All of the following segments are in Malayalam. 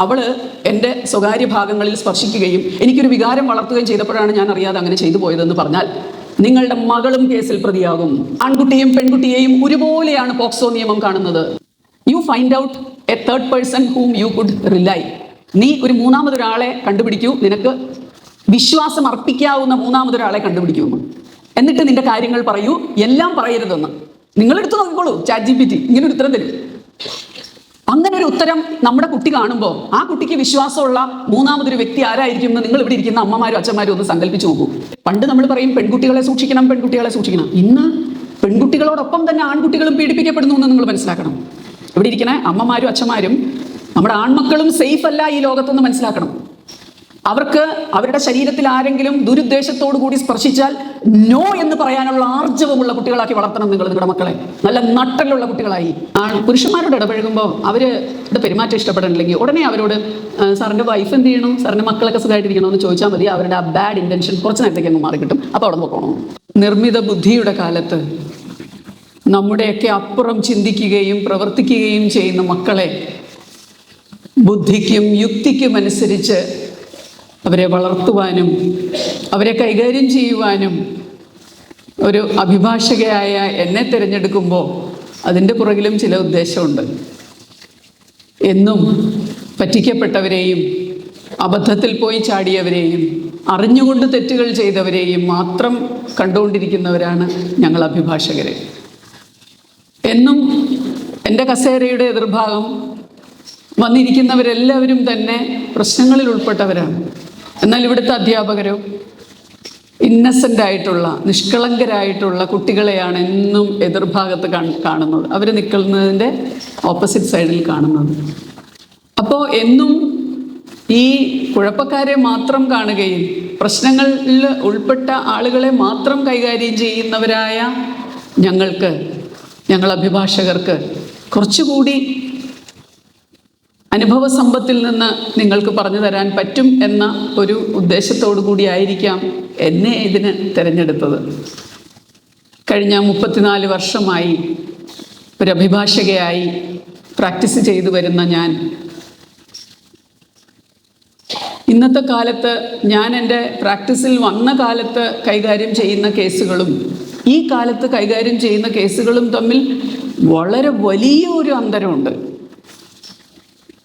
അവള് എൻ്റെ സ്വകാര്യ ഭാഗങ്ങളിൽ സ്പർശിക്കുകയും എനിക്കൊരു വികാരം വളർത്തുകയും ചെയ്തപ്പോഴാണ് ഞാൻ അറിയാതെ അങ്ങനെ ചെയ്തു പോയതെന്ന് പറഞ്ഞാൽ നിങ്ങളുടെ മകളും കേസിൽ പ്രതിയാകും. ആൺകുട്ടിയും പെൺകുട്ടിയെയും ഒരുപോലെയാണ് പോക്സോ നിയമം കാണുന്നത്. You find out A third person whom you could rely. നീ ഒരു മൂന്നാമതൊരാളെ കണ്ടുപിടിക്കൂ, നിനക്ക് വിശ്വാസം അർപ്പിക്കാവുന്ന മൂന്നാമതൊരാളെ കണ്ടുപിടിക്കൂ, എന്നിട്ട് നിന്റെ കാര്യങ്ങൾ പറയൂ, എല്ലാം പറയരുതെന്ന്. നിങ്ങളെടുത്ത് നോക്കിക്കോളൂ, ChatGPT ഇങ്ങനെ ഒരു ഉത്തരം തരും. അങ്ങനെ ഒരു ഉത്തരം നമ്മുടെ കുട്ടി കാണുമ്പോൾ ആ കുട്ടിക്ക് വിശ്വാസമുള്ള മൂന്നാമതൊരു വ്യക്തി ആരായിരിക്കും എന്ന് നിങ്ങൾ ഇവിടെ ഇരിക്കുന്ന അമ്മമാരും അച്ഛന്മാരും ഒന്ന് സങ്കല്പിച്ച് നോക്കൂ. പണ്ട് നമ്മൾ പറയും പെൺകുട്ടികളെ സൂക്ഷിക്കണം, പെൺകുട്ടികളെ സൂക്ഷിക്കണം. ഇന്ന് പെൺകുട്ടികളോടൊപ്പം തന്നെ ആൺകുട്ടികളും പീഡിപ്പിക്കപ്പെടുന്നു എന്ന് നിങ്ങൾ മനസ്സിലാക്കണം. ഇവിടെ ഇരിക്കുന്ന അമ്മമാരും അച്ഛന്മാരും നമ്മുടെ ആൺമക്കളും സേഫ് അല്ല ഈ ലോകത്തെന്ന് മനസ്സിലാക്കണം. അവർക്ക് അവരുടെ ശരീരത്തിൽ ആരെങ്കിലും ദുരുദ്ദേശത്തോടു കൂടി സ്പർശിച്ചാൽ നോ എന്ന് പറയാനുള്ള ആർജവമുള്ള കുട്ടികളാക്കി വളർത്തണം നിങ്ങൾ നിങ്ങളുടെ മക്കളെ. നല്ല നട്ടലുള്ള കുട്ടികളായി. പുരുഷന്മാരോട് ഇടപഴകുമ്പോൾ അവരുടെ പെരുമാറ്റം ഇഷ്ടപ്പെടണില്ലെങ്കിൽ ഉടനെ അവരോട് സാറിൻ്റെ വൈഫ് എന്ത് ചെയ്യണം, സാറിൻ്റെ മക്കളൊക്കെ സുഖമായിട്ടിരിക്കണോ എന്ന് ചോദിച്ചാൽ മതി. അവരുടെ ആ ബാഡ് ഇൻറ്റൻഷൻ കുറച്ച് നേരത്തേക്ക് അങ്ങ് മാറിക്കിട്ടും. അപ്പോൾ അവിടെ നോക്കണം. നിർമ്മിത ബുദ്ധിയുടെ കാലത്ത് നമ്മുടെയൊക്കെ അപ്പുറം ചിന്തിക്കുകയും പ്രവർത്തിക്കുകയും ചെയ്യുന്ന മക്കളെ ബുദ്ധിക്കും യുക്തിക്കും അനുസരിച്ച് അവരെ വളർത്തുവാനും അവരെ കൈകാര്യം ചെയ്യുവാനും ഒരു അഭിഭാഷകയായ എന്നെ തിരഞ്ഞെടുക്കുമ്പോൾ അതിൻ്റെ പുറകിലും ചില ഉദ്ദേശമുണ്ട്. എന്നും പറ്റിക്കപ്പെട്ടവരെയും അബദ്ധത്തിൽ പോയി ചാടിയവരെയും അറിഞ്ഞുകൊണ്ട് തെറ്റുകൾ ചെയ്തവരെയും മാത്രം കണ്ടുകൊണ്ടിരിക്കുന്നവരാണ് ഞങ്ങൾ അഭിഭാഷകർ. എന്നും എൻ്റെ കസേരയുടെ എതിർഭാഗം വന്നിരിക്കുന്നവരെല്ലാവരും തന്നെ പ്രശ്നങ്ങളിൽ ഉൾപ്പെട്ടവരാണ്. എന്നാൽ ഇവിടുത്തെ അധ്യാപകരോ ഇന്നസെൻ്റ് ആയിട്ടുള്ള നിഷ്കളങ്കരായിട്ടുള്ള കുട്ടികളെയാണ് എന്നും എതിർഭാഗത്ത് കാണുന്നത്. അവർ നിൽക്കുന്നതിൻ്റെ ഓപ്പോസിറ്റ് സൈഡിൽ കാണുന്നത്. അപ്പോൾ എന്നും ഈ കുഴപ്പക്കാരെ മാത്രം കാണുകയും പ്രശ്നങ്ങളിൽ ഉൾപ്പെട്ട ആളുകളെ മാത്രം കൈകാര്യം ചെയ്യുന്നവരായ ഞങ്ങൾ അഭിഭാഷകർക്ക് കുറച്ചുകൂടി അനുഭവ സമ്പത്തിൽ നിന്ന് നിങ്ങൾക്ക് പറഞ്ഞു തരാൻ പറ്റും എന്ന ഒരു ഉദ്ദേശത്തോടു കൂടിയായിരിക്കാം എന്നെ ഇതിന് തിരഞ്ഞെടുത്തത്. കഴിഞ്ഞ 34 വർഷമായി ഒരു അഭിഭാഷകയായി പ്രാക്ടീസ് ചെയ്തു വരുന്ന ഞാൻ ഇന്നത്തെ കാലത്ത് ഞാൻ എൻ്റെ പ്രാക്ടീസിൽ വന്ന കാലത്ത് കൈകാര്യം ചെയ്യുന്ന കേസുകളും ഈ കാലത്ത് കൈകാര്യം ചെയ്യുന്ന കേസുകളും തമ്മിൽ വളരെ വലിയൊരു അന്തരമുണ്ട്.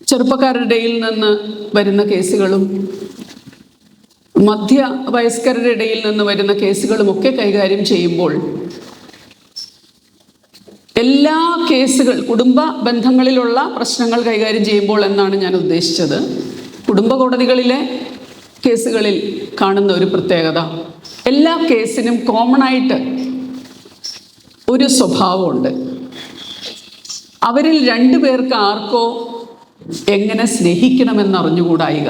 ചെറുപ്പക്കാരുടെ ഇടയിൽ നിന്ന് വരുന്ന കേസുകളും മധ്യവയസ്കരുടെ ഇടയിൽ നിന്ന് വരുന്ന കേസുകളും ഒക്കെ കൈകാര്യം ചെയ്യുമ്പോൾ എല്ലാ കുടുംബ ബന്ധങ്ങളിലുള്ള പ്രശ്നങ്ങൾ കൈകാര്യം ചെയ്യുമ്പോൾ എന്നാണ് ഞാൻ ഉദ്ദേശിച്ചത്. കുടുംബ കോടതികളിലെ കേസുകളിൽ കാണുന്ന ഒരു പ്രത്യേകത, എല്ലാ കേസിനും കോമൺ ആയിട്ട് ഒരു സ്വഭാവമുണ്ട്. അവരിൽ 2 പേർക്ക് ആർക്കോ എങ്ങനെ സ്നേഹിക്കണമെന്നറിഞ്ഞുകൂടായിക.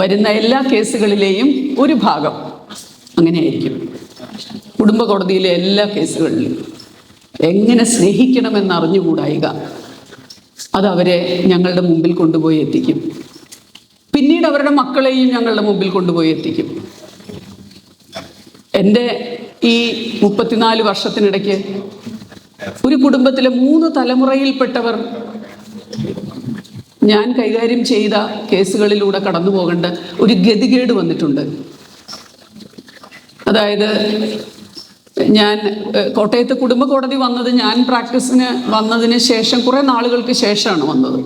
വരുന്ന എല്ലാ കേസുകളിലെയും ഒരു ഭാഗം അങ്ങനെയായിരിക്കും. കുടുംബ കോടതിയിലെ എല്ലാ കേസുകളിലും എങ്ങനെ സ്നേഹിക്കണമെന്നറിഞ്ഞുകൂടായിക. അതവരെ ഞങ്ങളുടെ മുമ്പിൽ കൊണ്ടുപോയി എത്തിക്കും. പിന്നീട് അവരുടെ മക്കളെയും ഞങ്ങളുടെ മുമ്പിൽ കൊണ്ടുപോയി എത്തിക്കും. എൻ്റെ ഈ 34 വർഷത്തിനിടയ്ക്ക് ഒരു കുടുംബത്തിലെ 3 തലമുറയിൽപ്പെട്ടവർ ഞാൻ കൈകാര്യം ചെയ്ത കേസുകളിലൂടെ കടന്നു പോകേണ്ട ഒരു ഗതികേട് വന്നിട്ടുണ്ട്. അതായത് ഞാൻ കോട്ടയത്ത് കുടുംബ കോടതി വന്നത് ഞാൻ പ്രാക്ടീസിന് വന്നതിന് ശേഷം കുറേ നാളുകൾക്ക് ശേഷമാണ് വന്നത്.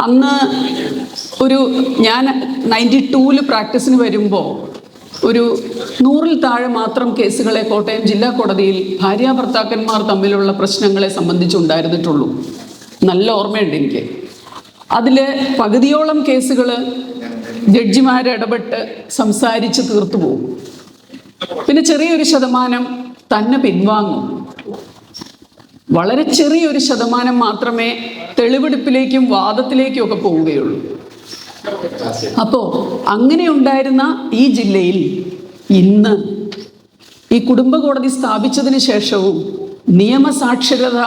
അന്ന് ഞാൻ 92-ൽ പ്രാക്ടീസിന് വരുമ്പോൾ ഒരു 100-ൽ താഴെ മാത്രം കേസുകളെ കോട്ടയം ജില്ലാ കോടതിയിൽ ഭാര്യാഭർത്താക്കന്മാർ തമ്മിലുള്ള പ്രശ്നങ്ങളെ സംബന്ധിച്ചുണ്ടായിരുന്നിട്ടുള്ളൂ. നല്ല ഓർമ്മയുണ്ട് എനിക്ക്. അതിൽ പകുതിയോളം കേസുകൾ ജഡ്ജിമാരിടപെട്ട് സംസാരിച്ച് തീർത്തു പോകും. പിന്നെ ചെറിയൊരു ശതമാനം തന്നെ പിൻവാങ്ങും. വളരെ ചെറിയൊരു ശതമാനം മാത്രമേ തെളിവെടുപ്പിലേക്കും വാദത്തിലേക്കും ഒക്കെ പോവുകയുള്ളൂ. അപ്പോൾ അങ്ങനെ ഉണ്ടായിരുന്ന ഈ ജില്ലയിൽ ഇന്ന് ഈ കുടുംബ കോടതി സ്ഥാപിച്ചതിന് ശേഷവും നിയമസാക്ഷരത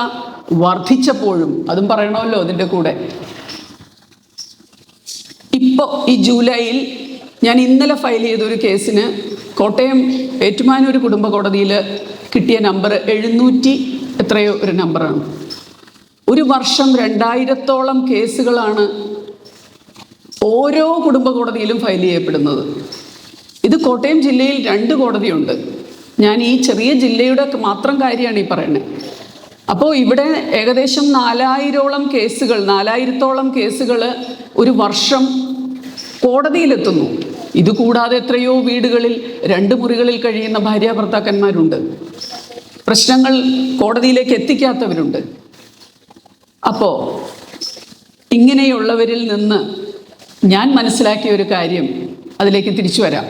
വർദ്ധിച്ചപ്പോഴും, അതും പറയണമല്ലോ അതിൻ്റെ കൂടെ, ഇപ്പോൾ ഈ ജൂലൈയിൽ ഞാൻ ഇന്നലെ ഫയൽ ചെയ്തൊരു കേസിന് കോട്ടയം ഏറ്റുമാനൂർ കുടുംബ കോടതിയിൽ കിട്ടിയ നമ്പർ 700 എത്രയോ ഒരു നമ്പറാണ്. ഒരു വർഷം 2000-ഓളം കേസുകളാണ് ഓരോ കുടുംബ കോടതിയിലും ഫയൽ ചെയ്യപ്പെടുന്നത്. ഇത് കോട്ടയം ജില്ലയിൽ 2 കോടതിയുണ്ട്. ഞാൻ ഈ ചെറിയ ജില്ലയുടെ മാത്രം കാര്യമാണ് ഈ പറയുന്നത്. അപ്പോൾ ഇവിടെ ഏകദേശം 4000-ഓളം കേസുകൾ ഒരു വർഷം കോടതിയിലെത്തുന്നു. ഇതുകൂടാതെ എത്രയോ വീടുകളിൽ 2 മുറികളിൽ കഴിയുന്ന ഭാര്യ ഭർത്താക്കന്മാരുണ്ട്. പ്രശ്നങ്ങൾ കോടതിയിലേക്ക് എത്തിക്കാത്തവരുണ്ട്. അപ്പോൾ ഇങ്ങനെയുള്ളവരിൽ നിന്ന് ഞാൻ മനസ്സിലാക്കിയ ഒരു കാര്യം, അതിലേക്ക് തിരിച്ചു വരാം.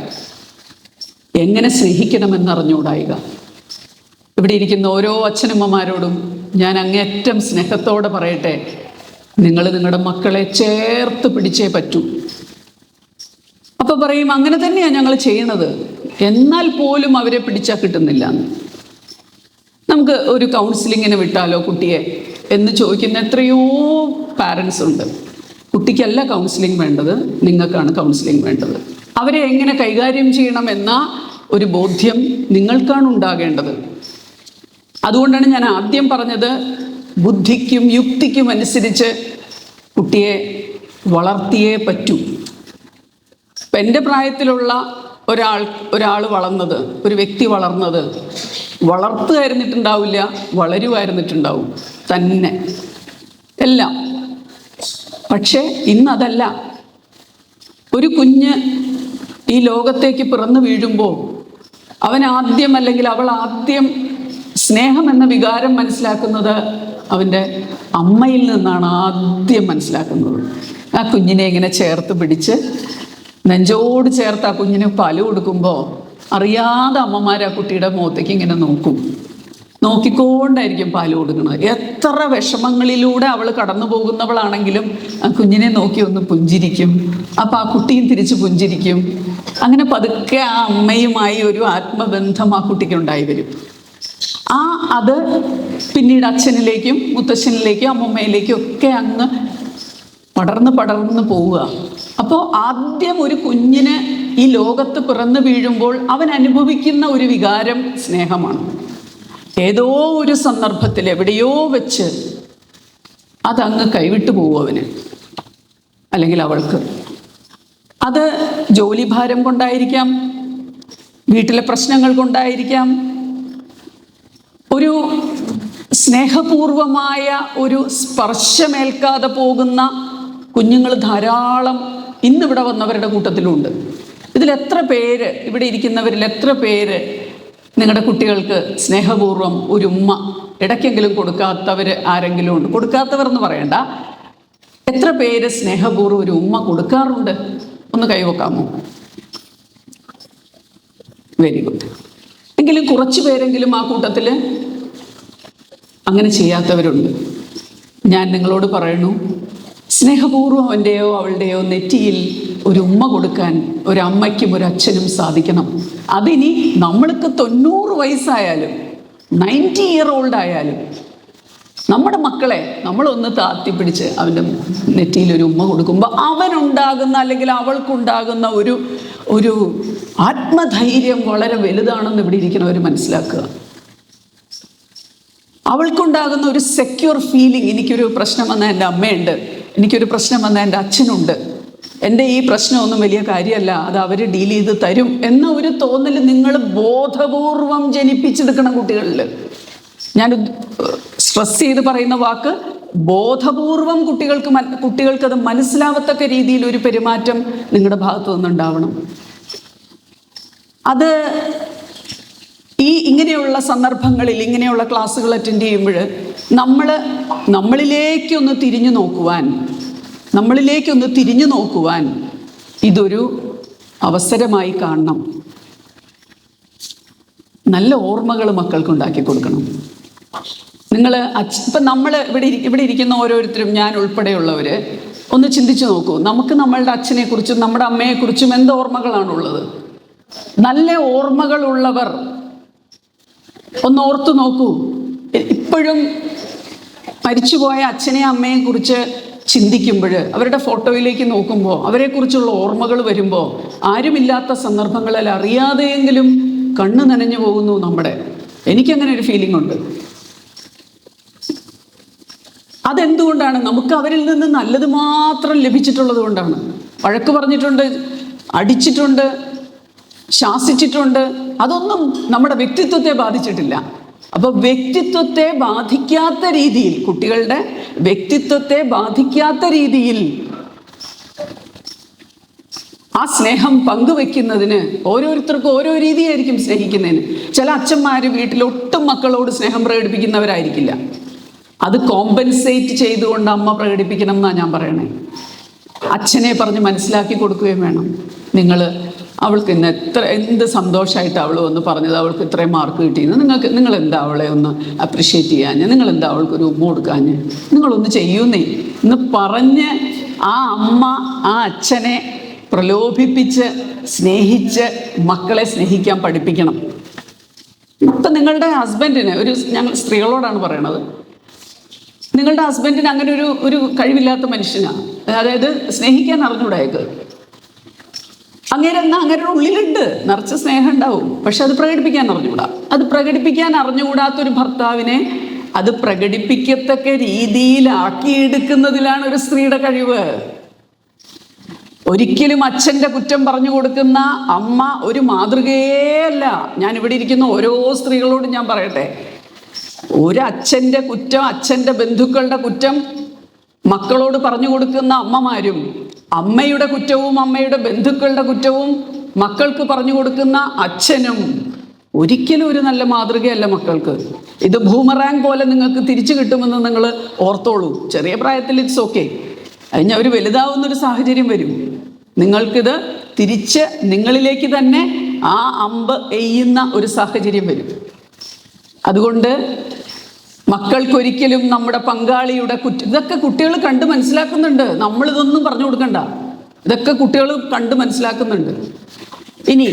എങ്ങനെ സ്നേഹിക്കണമെന്നറിഞ്ഞുകൂടായിക. ഇവിടെ ഇരിക്കുന്ന ഓരോ അച്ഛനമ്മമാരോടും ഞാൻ അങ്ങേയറ്റം സ്നേഹത്തോടെ പറയട്ടെ, നിങ്ങൾ നിങ്ങളുടെ മക്കളെ ചേർത്ത് പിടിച്ചേ പറ്റൂ. അപ്പോൾ പറയും അങ്ങനെ തന്നെയാണ് ഞങ്ങൾ ചെയ്യണത്, എന്നാൽ പോലും അവരെ പിടിച്ചാൽ കിട്ടുന്നില്ല. നമുക്ക് ഒരു കൗൺസിലിങ്ങിന് വിട്ടാലോ കുട്ടിയെ എന്ന് ചോദിക്കുന്ന എത്രയോ പാരൻസ് ഉണ്ട്. കുട്ടിക്കല്ല കൗൺസിലിംഗ് വേണ്ടത്, നിങ്ങൾക്കാണ് കൗൺസിലിംഗ് വേണ്ടത്. അവരെ എങ്ങനെ കൈകാര്യം ചെയ്യണമെന്ന ഒരു ബോധ്യം നിങ്ങൾക്കാണ് ഉണ്ടാകേണ്ടത്. അതുകൊണ്ടാണ് ഞാൻ ആദ്യം പറഞ്ഞത്, ബുദ്ധിക്കും യുക്തിക്കും അനുസരിച്ച് കുട്ടിയെ വളർത്തിയേ പറ്റൂ. ഇപ്പം എൻ്റെ പ്രായത്തിലുള്ള ഒരാൾ വളർന്നത്, ഒരു വ്യക്തി വളർന്നത് വളർത്തുമായിരുന്നിട്ടുണ്ടാവില്ല, വളരുമായിരുന്നിട്ടുണ്ടാവും തന്നെ എല്ലാം. പക്ഷേ ഇന്നതല്ല. ഒരു കുഞ്ഞ് ഈ ലോകത്തേക്ക് പിറന്നു വീഴുമ്പോൾ അവൻ ആദ്യം അല്ലെങ്കിൽ അവൾ ആദ്യം സ്നേഹം എന്ന വികാരം മനസ്സിലാക്കുന്നത് അവൻ്റെ അമ്മയിൽ നിന്നാണ് ആദ്യം മനസ്സിലാക്കുന്നത്. ആ കുഞ്ഞിനെ ഇങ്ങനെ ചേർത്ത് പിടിച്ച് നെഞ്ചോട് ചേർത്ത് ആ കുഞ്ഞിന് പാല് കൊടുക്കുമ്പോൾ അറിയാതെ അമ്മമാർ ആ കുട്ടിയുടെ മുഖത്തേക്ക് ഇങ്ങനെ നോക്കിക്കൊണ്ടായിരിക്കും പാല് കൊടുക്കുന്നത്. എത്ര വിഷമങ്ങളിലൂടെ അവൾ കടന്നു പോകുന്നവളാണെങ്കിലും ആ കുഞ്ഞിനെ നോക്കി ഒന്ന് പുഞ്ചിരിക്കും. അപ്പം ആ കുട്ടിയും തിരിച്ച് പുഞ്ചിരിക്കും. അങ്ങനെ പതുക്കെ ആ അമ്മയുമായി ഒരു ആത്മബന്ധം ആ കുട്ടിക്ക് ഉണ്ടായി വരും. അത് പിന്നീട് അച്ഛനിലേക്കും മുത്തശ്ശനിലേക്കും അമ്മമ്മയിലേക്കും ഒക്കെ അങ്ങ് പടർന്ന് പോവുക. അപ്പോൾ ആദ്യം ഒരു കുഞ്ഞിന് ഈ ലോകത്ത് പിറന്നു വീഴുമ്പോൾ അവൻ അനുഭവിക്കുന്ന ഒരു വികാരം സ്നേഹമാണ്. ഏതോ ഒരു സന്ദർഭത്തിൽ എവിടെയോ വെച്ച് അതങ്ങ് കൈവിട്ടു പോകും അവന് അല്ലെങ്കിൽ അവൾക്ക്. അത് ജോലിഭാരം കൊണ്ടായിരിക്കാം, വീട്ടിലെ പ്രശ്നങ്ങൾ കൊണ്ടായിരിക്കാം, ഒരു സ്നേഹപൂർവമായ ഒരു സ്പർശമേൽക്കാതെ പോകുന്ന കുഞ്ഞുങ്ങൾ ധാരാളം ഇന്നിവിടെ വന്നവരുടെ കൂട്ടത്തിലുണ്ട്. ഇതിലെത്ര പേര്, ഇവിടെ ഇരിക്കുന്നവരിൽ എത്ര പേര് നിങ്ങളുടെ കുട്ടികൾക്ക് സ്നേഹപൂർവ്വം ഒരു ഉമ്മ ഇടയ്ക്കെങ്കിലും കൊടുക്കാത്തവർ ആരെങ്കിലും ഉണ്ട്? കൊടുക്കാത്തവർ എന്ന് പറയണ്ട, എത്ര പേര് സ്നേഹപൂർവ്വം ഒരു ഉമ്മ കൊടുക്കാറുണ്ട്? ഒന്ന് കൈവക്കാമോ? Very good. എങ്കിലും കുറച്ച് പേരെങ്കിലും ആ കൂട്ടത്തിൽ അങ്ങനെ ചെയ്യാത്തവരുണ്ട്. ഞാൻ നിങ്ങളോട് പറയുന്നു, സ്നേഹപൂർവ്വം അവൻ്റെയോ അവളുടെയോ നെറ്റിയിൽ ഒരു ഉമ്മ കൊടുക്കാൻ ഒരമ്മയ്ക്കും ഒരച്ഛനും സാധിക്കണം. അതിനി നമ്മൾക്ക് 90 വയസ്സായാലും 90 ഇയർ ഓൾഡ് ആയാലും നമ്മുടെ മക്കളെ നമ്മളൊന്ന് താത്തിപ്പിടിച്ച് അവൻ്റെ നെറ്റിയിൽ ഒരു ഉമ്മ കൊടുക്കുമ്പോൾ അവനുണ്ടാകുന്ന അല്ലെങ്കിൽ അവൾക്കുണ്ടാകുന്ന ഒരു ആത്മധൈര്യം വളരെ വലുതാണെന്ന് ഇവിടെ ഇരിക്കുന്നവർ മനസ്സിലാക്കുക. അവൾക്കുണ്ടാകുന്ന ഒരു സെക്യൂർ ഫീലിംഗ്, എനിക്കൊരു പ്രശ്നം വന്ന എൻ്റെ അമ്മയുണ്ട്, എനിക്കൊരു പ്രശ്നം വന്ന എൻ്റെ അച്ഛനുണ്ട്, എൻ്റെ ഈ പ്രശ്നമൊന്നും വലിയ കാര്യമല്ല, അത് അവർ ഡീൽ ചെയ്ത് തരും എന്ന ഒരു തോന്നൽ നിങ്ങൾ ബോധപൂർവം ജനിപ്പിച്ചെടുക്കണം കുട്ടികളിൽ. ഞാൻ സ്ട്രെസ് ചെയ്ത് പറയുന്ന വാക്ക് ബോധപൂർവം. കുട്ടികൾക്കത് മനസ്സിലാവത്തക്ക രീതിയിൽ ഒരു പെരുമാറ്റം നിങ്ങളുടെ ഭാഗത്തു നിന്നുണ്ടാവണം. അത് ഇങ്ങനെയുള്ള സന്ദർഭങ്ങളിൽ, ഇങ്ങനെയുള്ള ക്ലാസ്സുകൾ അറ്റൻഡ് ചെയ്യുമ്പോൾ നമ്മളിലേക്കൊന്ന് തിരിഞ്ഞു നോക്കുവാൻ ഇതൊരു അവസരമായി കാണണം. നല്ല ഓർമ്മകൾ മക്കൾക്ക് ഉണ്ടാക്കി കൊടുക്കണം. ഇപ്പം നമ്മൾ ഇവിടെ ഇരിക്കുന്ന ഓരോരുത്തരും, ഞാൻ ഉൾപ്പെടെയുള്ളവർ ഒന്ന് ചിന്തിച്ചു നോക്കൂ. നമുക്ക് നമ്മളുടെ അച്ഛനെക്കുറിച്ചും നമ്മുടെ അമ്മയെക്കുറിച്ചും എന്ത് ഓർമ്മകളാണുള്ളത്? നല്ല ഓർമ്മകളുള്ളവർ ഒന്ന് ഓർത്തു നോക്കൂ. ഇപ്പോഴും മരിച്ചുപോയ അച്ഛനെയും അമ്മയെയും കുറിച്ച് ചിന്തിക്കുമ്പോൾ, അവരുടെ ഫോട്ടോയിലേക്ക് നോക്കുമ്പോൾ, അവരെക്കുറിച്ചുള്ള ഓർമ്മകൾ വരുമ്പോൾ, ആരുമില്ലാത്ത സന്ദർഭങ്ങളിൽ അറിയാതെയെങ്കിലും കണ്ണ് നനഞ്ഞു പോകുന്നു എനിക്കങ്ങനെ ഒരു ഫീലിംഗ് ഉണ്ട്. അതെന്തുകൊണ്ടാണ്? നമുക്ക് അവരിൽ നിന്ന് നല്ലത് മാത്രം ലഭിച്ചിട്ടുള്ളത് കൊണ്ടാണ്. വഴക്ക് പറഞ്ഞിട്ടുണ്ട്, അടിച്ചിട്ടുണ്ട്, ശാസിച്ചിട്ടുണ്ട്, അതൊന്നും നമ്മുടെ വ്യക്തിത്വത്തെ ബാധിച്ചിട്ടില്ല. അപ്പോൾ വ്യക്തിത്വത്തെ ബാധിക്കാത്ത രീതിയിൽ, കുട്ടികളുടെ വ്യക്തിത്വത്തെ ബാധിക്കാത്ത രീതിയിൽ ആ സ്നേഹം പങ്കുവെക്കുന്നതിന് ഓരോരുത്തർക്കും ഓരോ രീതിയായിരിക്കും സ്നേഹിക്കുന്നതിന്. ചില അച്ഛന്മാർ വീട്ടിൽ ഒട്ടും മക്കളോട് സ്നേഹം പ്രകടിപ്പിക്കുന്നവരായിരിക്കില്ല. അത് കോമ്പൻസേറ്റ് ചെയ്തുകൊണ്ട് അമ്മ പ്രകടിപ്പിക്കണം എന്നാണ് ഞാൻ പറയണേ. അച്ഛനെ പറഞ്ഞ് മനസ്സിലാക്കി കൊടുക്കുകയും വേണം. അവൾക്ക് ഇന്ന് എന്ത് സന്തോഷമായിട്ട് അവൾ വന്ന് പറഞ്ഞത്, അവൾക്ക് ഇത്രയും മാർക്ക് കിട്ടിയെന്ന്. നിങ്ങൾ എന്താ അവളെ ഒന്ന് അപ്രിഷ്യേറ്റ് ചെയ്യാഞ്ഞ്, നിങ്ങൾ എന്താ അവൾക്കൊരു ഉമ്മ കൊടുക്കാഞ്ഞ്, നിങ്ങളൊന്ന് ചെയ്യുന്നേ എന്ന് പറഞ്ഞ് ആ അമ്മ ആ അച്ഛനെ പ്രലോഭിപ്പിച്ച് സ്നേഹിച്ച് മക്കളെ സ്നേഹിക്കാൻ പഠിപ്പിക്കണം. ഇപ്പം നിങ്ങളുടെ ഹസ്ബൻഡിന് ഞങ്ങൾ സ്ത്രീകളോടാണ് പറയണത്, നിങ്ങളുടെ ഹസ്ബൻഡിന് അങ്ങനെ ഒരു കഴിവില്ലാത്ത മനുഷ്യനാണ്. അതായത് സ്നേഹിക്കാൻ അറിഞ്ഞൂടായത്. അങ്ങേരുടെ ഉള്ളിലുണ്ട്, നിറച്ച് സ്നേഹം ഉണ്ടാവും, പക്ഷെ അത് പ്രകടിപ്പിക്കാൻ അറിഞ്ഞുകൂടാ. അത് പ്രകടിപ്പിക്കാൻ അറിഞ്ഞുകൂടാത്തൊരു ഭർത്താവിനെ അത് പ്രകടിപ്പിക്കത്തക്ക രീതിയിലാക്കിയെടുക്കുന്നതിലാണ് ഒരു സ്ത്രീയുടെ കഴിവ്. ഒരിക്കലും അച്ഛൻ്റെ കുറ്റം പറഞ്ഞു കൊടുക്കുന്ന അമ്മ ഒരു മാതൃകയേ അല്ല. ഞാൻ ഇവിടെ ഇരിക്കുന്ന ഓരോ സ്ത്രീകളോടും ഞാൻ പറയട്ടെ, ഒരു അച്ഛൻ്റെ കുറ്റം, അച്ഛൻ്റെ ബന്ധുക്കളുടെ കുറ്റം മക്കളോട് പറഞ്ഞു കൊടുക്കുന്ന അമ്മമാരും, അമ്മയുടെ കുറ്റവും അമ്മയുടെ ബന്ധുക്കളുടെ കുറ്റവും മക്കൾക്ക് പറഞ്ഞു കൊടുക്കുന്ന അച്ഛനും ഒരിക്കലും ഒരു നല്ല മാതൃകയല്ല മക്കൾക്ക്. ഇത് ബൂമറാങ് പോലെ നിങ്ങൾക്ക് തിരിച്ചു കിട്ടുമെന്ന് നിങ്ങൾ ഓർത്തോളൂ. ചെറിയ പ്രായത്തിൽ ഇറ്റ്സ് ഓക്കെ, അതിന് അവർ വലുതാവുന്നൊരു സാഹചര്യം വരും. നിങ്ങൾക്കിത് തിരിച്ച് നിങ്ങളിലേക്ക് തന്നെ ആ അമ്പ് എയ്യുന്ന ഒരു സാഹചര്യം വരും. അതുകൊണ്ട് മക്കൾക്കൊരിക്കലും നമ്മുടെ പങ്കാളിയുടെ ഇതൊക്കെ കുട്ടികൾ കണ്ട് മനസ്സിലാക്കുന്നുണ്ട്. നമ്മളിതൊന്നും പറഞ്ഞു കൊടുക്കണ്ട, ഇതൊക്കെ കുട്ടികൾ കണ്ട് മനസ്സിലാക്കുന്നുണ്ട്. ഇനി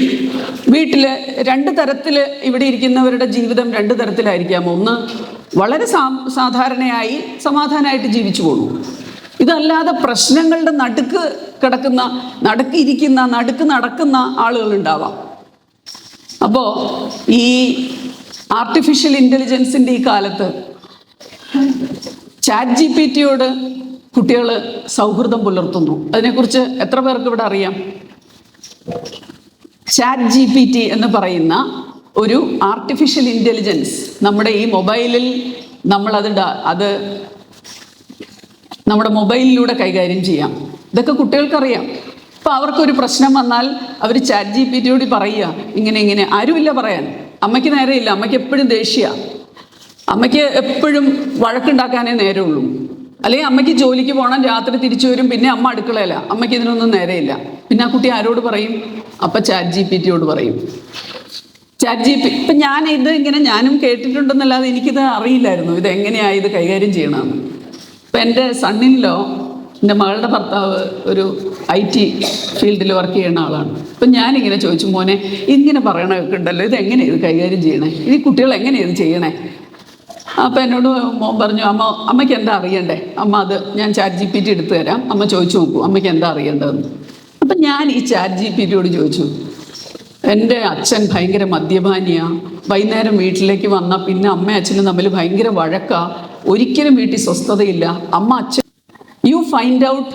വീട്ടിൽ രണ്ട് തരത്തിൽ ഇവിടെ ഇരിക്കുന്നവരുടെ ജീവിതം രണ്ട് തരത്തിലായിരിക്കാം. ഒന്ന് വളരെ സാധാരണയായി സമാധാനമായിട്ട് ജീവിച്ചു പോകുന്നു. ഇതല്ലാതെ പ്രശ്നങ്ങളുടെ നടുക്ക് നടക്കുന്ന ആളുകളുണ്ടാവാം. അപ്പോൾ ഈ ആർട്ടിഫിഷ്യൽ ഇൻ്റലിജൻസിൻ്റെ ഈ കാലത്ത് ChatGPT-യോട് കുട്ടികൾ സൗഹൃദം പുലർത്തുന്നു. അതിനെക്കുറിച്ച് എത്ര പേർക്ക് ഇവിടെ അറിയാം? ChatGPT എന്ന് പറയുന്ന ഒരു ആർട്ടിഫിഷ്യൽ ഇൻ്റലിജൻസ് നമ്മുടെ ഈ മൊബൈലിൽ അത് നമ്മുടെ മൊബൈലിലൂടെ കൈകാര്യം ചെയ്യാം. ഇതൊക്കെ കുട്ടികൾക്കറിയാം. അപ്പോൾ അവർക്കൊരു പ്രശ്നം വന്നാൽ അവർ ChatGPT-യോട് പറയുക, ഇങ്ങനെ ആരുമില്ല പറയാൻ. അമ്മയ്ക്ക് നേരെയില്ല, അമ്മയ്ക്ക് എപ്പോഴും ദേഷ്യ, അമ്മയ്ക്ക് എപ്പോഴും വഴക്കുണ്ടാക്കാനേ നേരമുള്ളൂ. അല്ലെങ്കിൽ അമ്മയ്ക്ക് ജോലിക്ക് പോകണം, രാത്രി തിരിച്ചു വരും, പിന്നെ അമ്മ അടുക്കളയില്ല, അമ്മയ്ക്ക് ഇതിനൊന്നും നേരെയില്ല. പിന്നെ ആ കുട്ടി ആരോട് പറയും? അപ്പം ChatGPT-യോട് പറയും. ഇപ്പം ഞാനും കേട്ടിട്ടുണ്ടെന്നല്ലാതെ എനിക്കിത് അറിയില്ലായിരുന്നു, ഇതെങ്ങനെയാണ് ഇത് കൈകാര്യം ചെയ്യണമെന്ന്. ഇപ്പം എൻ്റെ സണ്ണിലോ, എൻ്റെ മകളുടെ ഭർത്താവ് ഒരു IT ഫീൽഡിൽ വർക്ക് ചെയ്യുന്ന ആളാണ്. അപ്പം ഞാനിങ്ങനെ ചോദിച്ചു, മോനെ ഇങ്ങനെ പറയണതൊക്കെ ഉണ്ടല്ലോ, ഇതെങ്ങനെയാണ് ഇത് കൈകാര്യം ചെയ്യണേ, ഈ കുട്ടികൾ എങ്ങനെയാണ് ഇത് ചെയ്യണേ? അപ്പം എന്നോട് മോൻ പറഞ്ഞു, അമ്മയ്ക്ക് എന്താ അറിയണ്ടേ, ഞാൻ ChatGPT എടുത്തു തരാം, അമ്മ ചോദിച്ചു നോക്കൂ അമ്മയ്ക്ക് എന്താ അറിയേണ്ടതെന്ന്. അപ്പം ഞാൻ ഈ ChatGPT-യോട് ചോദിച്ചു, എൻ്റെ അച്ഛൻ ഭയങ്കര മദ്യപാനിയാണ്, വൈകുന്നേരം വീട്ടിലേക്ക് വന്നാൽ പിന്നെ അമ്മയും അച്ഛനും തമ്മിൽ ഭയങ്കര വഴക്കാണ്, ഒരിക്കലും വീട്ടിൽ സ്വസ്ഥതയില്ല. അച്ഛൻ you find out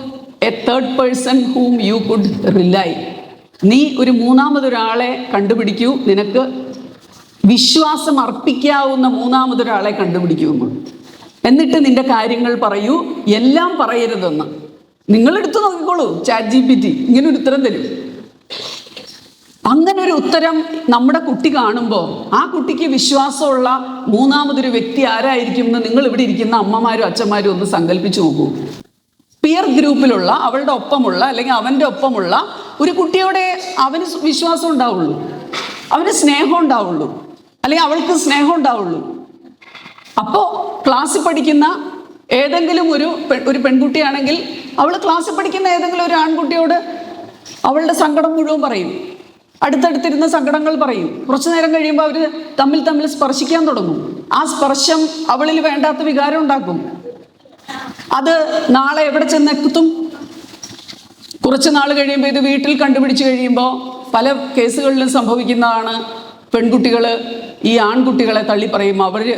A third person whom you could rely. നീ ഒരു മൂന്നാമതൊരാളെ കണ്ടുപിടിക്കൂ, നിനക്ക് വിശ്വാസം അർപ്പിക്കാവുന്ന മൂന്നാമതൊരാളെ കണ്ടുപിടിക്കുമെന്ന്. എന്നിട്ട് നിന്റെ കാര്യങ്ങൾ പറയൂ, എല്ലാം പറയരുതെന്ന്. നിങ്ങളെടുത്ത് നോക്കിക്കോളൂ, ChatGPT ഇങ്ങനെ ഒരു ഉത്തരം തരും. അങ്ങനെ ഒരു ഉത്തരം നമ്മുടെ കുട്ടി കാണുമ്പോൾ ആ കുട്ടിക്ക് വിശ്വാസമുള്ള മൂന്നാമതൊരു വ്യക്തി ആരായിരിക്കും എന്ന് നിങ്ങൾ ഇവിടെ ഇരിക്കുന്ന അമ്മമാരും അച്ഛന്മാരും ഒന്ന് സങ്കല്പിച്ചു നോക്കൂ. പിയർ ഗ്രൂപ്പിലുള്ള, അവളുടെ ഒപ്പമുള്ള അല്ലെങ്കിൽ അവൻ്റെ ഒപ്പമുള്ള ഒരു കുട്ടിയോടെ അവന് വിശ്വാസം ഉണ്ടാവുള്ളൂ, അവന് സ്നേഹം ഉണ്ടാവുള്ളൂ, അല്ലെങ്കിൽ അവൾക്ക് സ്നേഹം ഉണ്ടാവുള്ളൂ. അപ്പോൾ ക്ലാസ്സിൽ പഠിക്കുന്ന ഏതെങ്കിലും ഒരു പെൺകുട്ടിയാണെങ്കിൽ അവൾ ക്ലാസ്സിൽ പഠിക്കുന്ന ഏതെങ്കിലും ഒരു ആൺകുട്ടിയോട് അവളുടെ സങ്കടം മുഴുവൻ പറയും, അടുത്തടുത്തിരുന്ന സങ്കടങ്ങൾ പറയും. കുറച്ചു നേരം കഴിയുമ്പോൾ അവർ തമ്മിൽ സ്പർശിക്കാൻ തുടങ്ങും. ആ സ്പർശം അവളിൽ വേണ്ടാത്ത വികാരം ഉണ്ടാക്കും. അത് നാളെ എവിടെ ചെന്നെത്തും? കുറച്ച് നാൾ കഴിയുമ്പോൾ ഇത് വീട്ടിൽ കണ്ടുപിടിച്ച് കഴിയുമ്പോൾ പല കേസുകളിലും സംഭവിക്കുന്നതാണ്. പെൺകുട്ടികൾ ഈ ആൺകുട്ടികളെ തള്ളി പറയും അവർക്ക്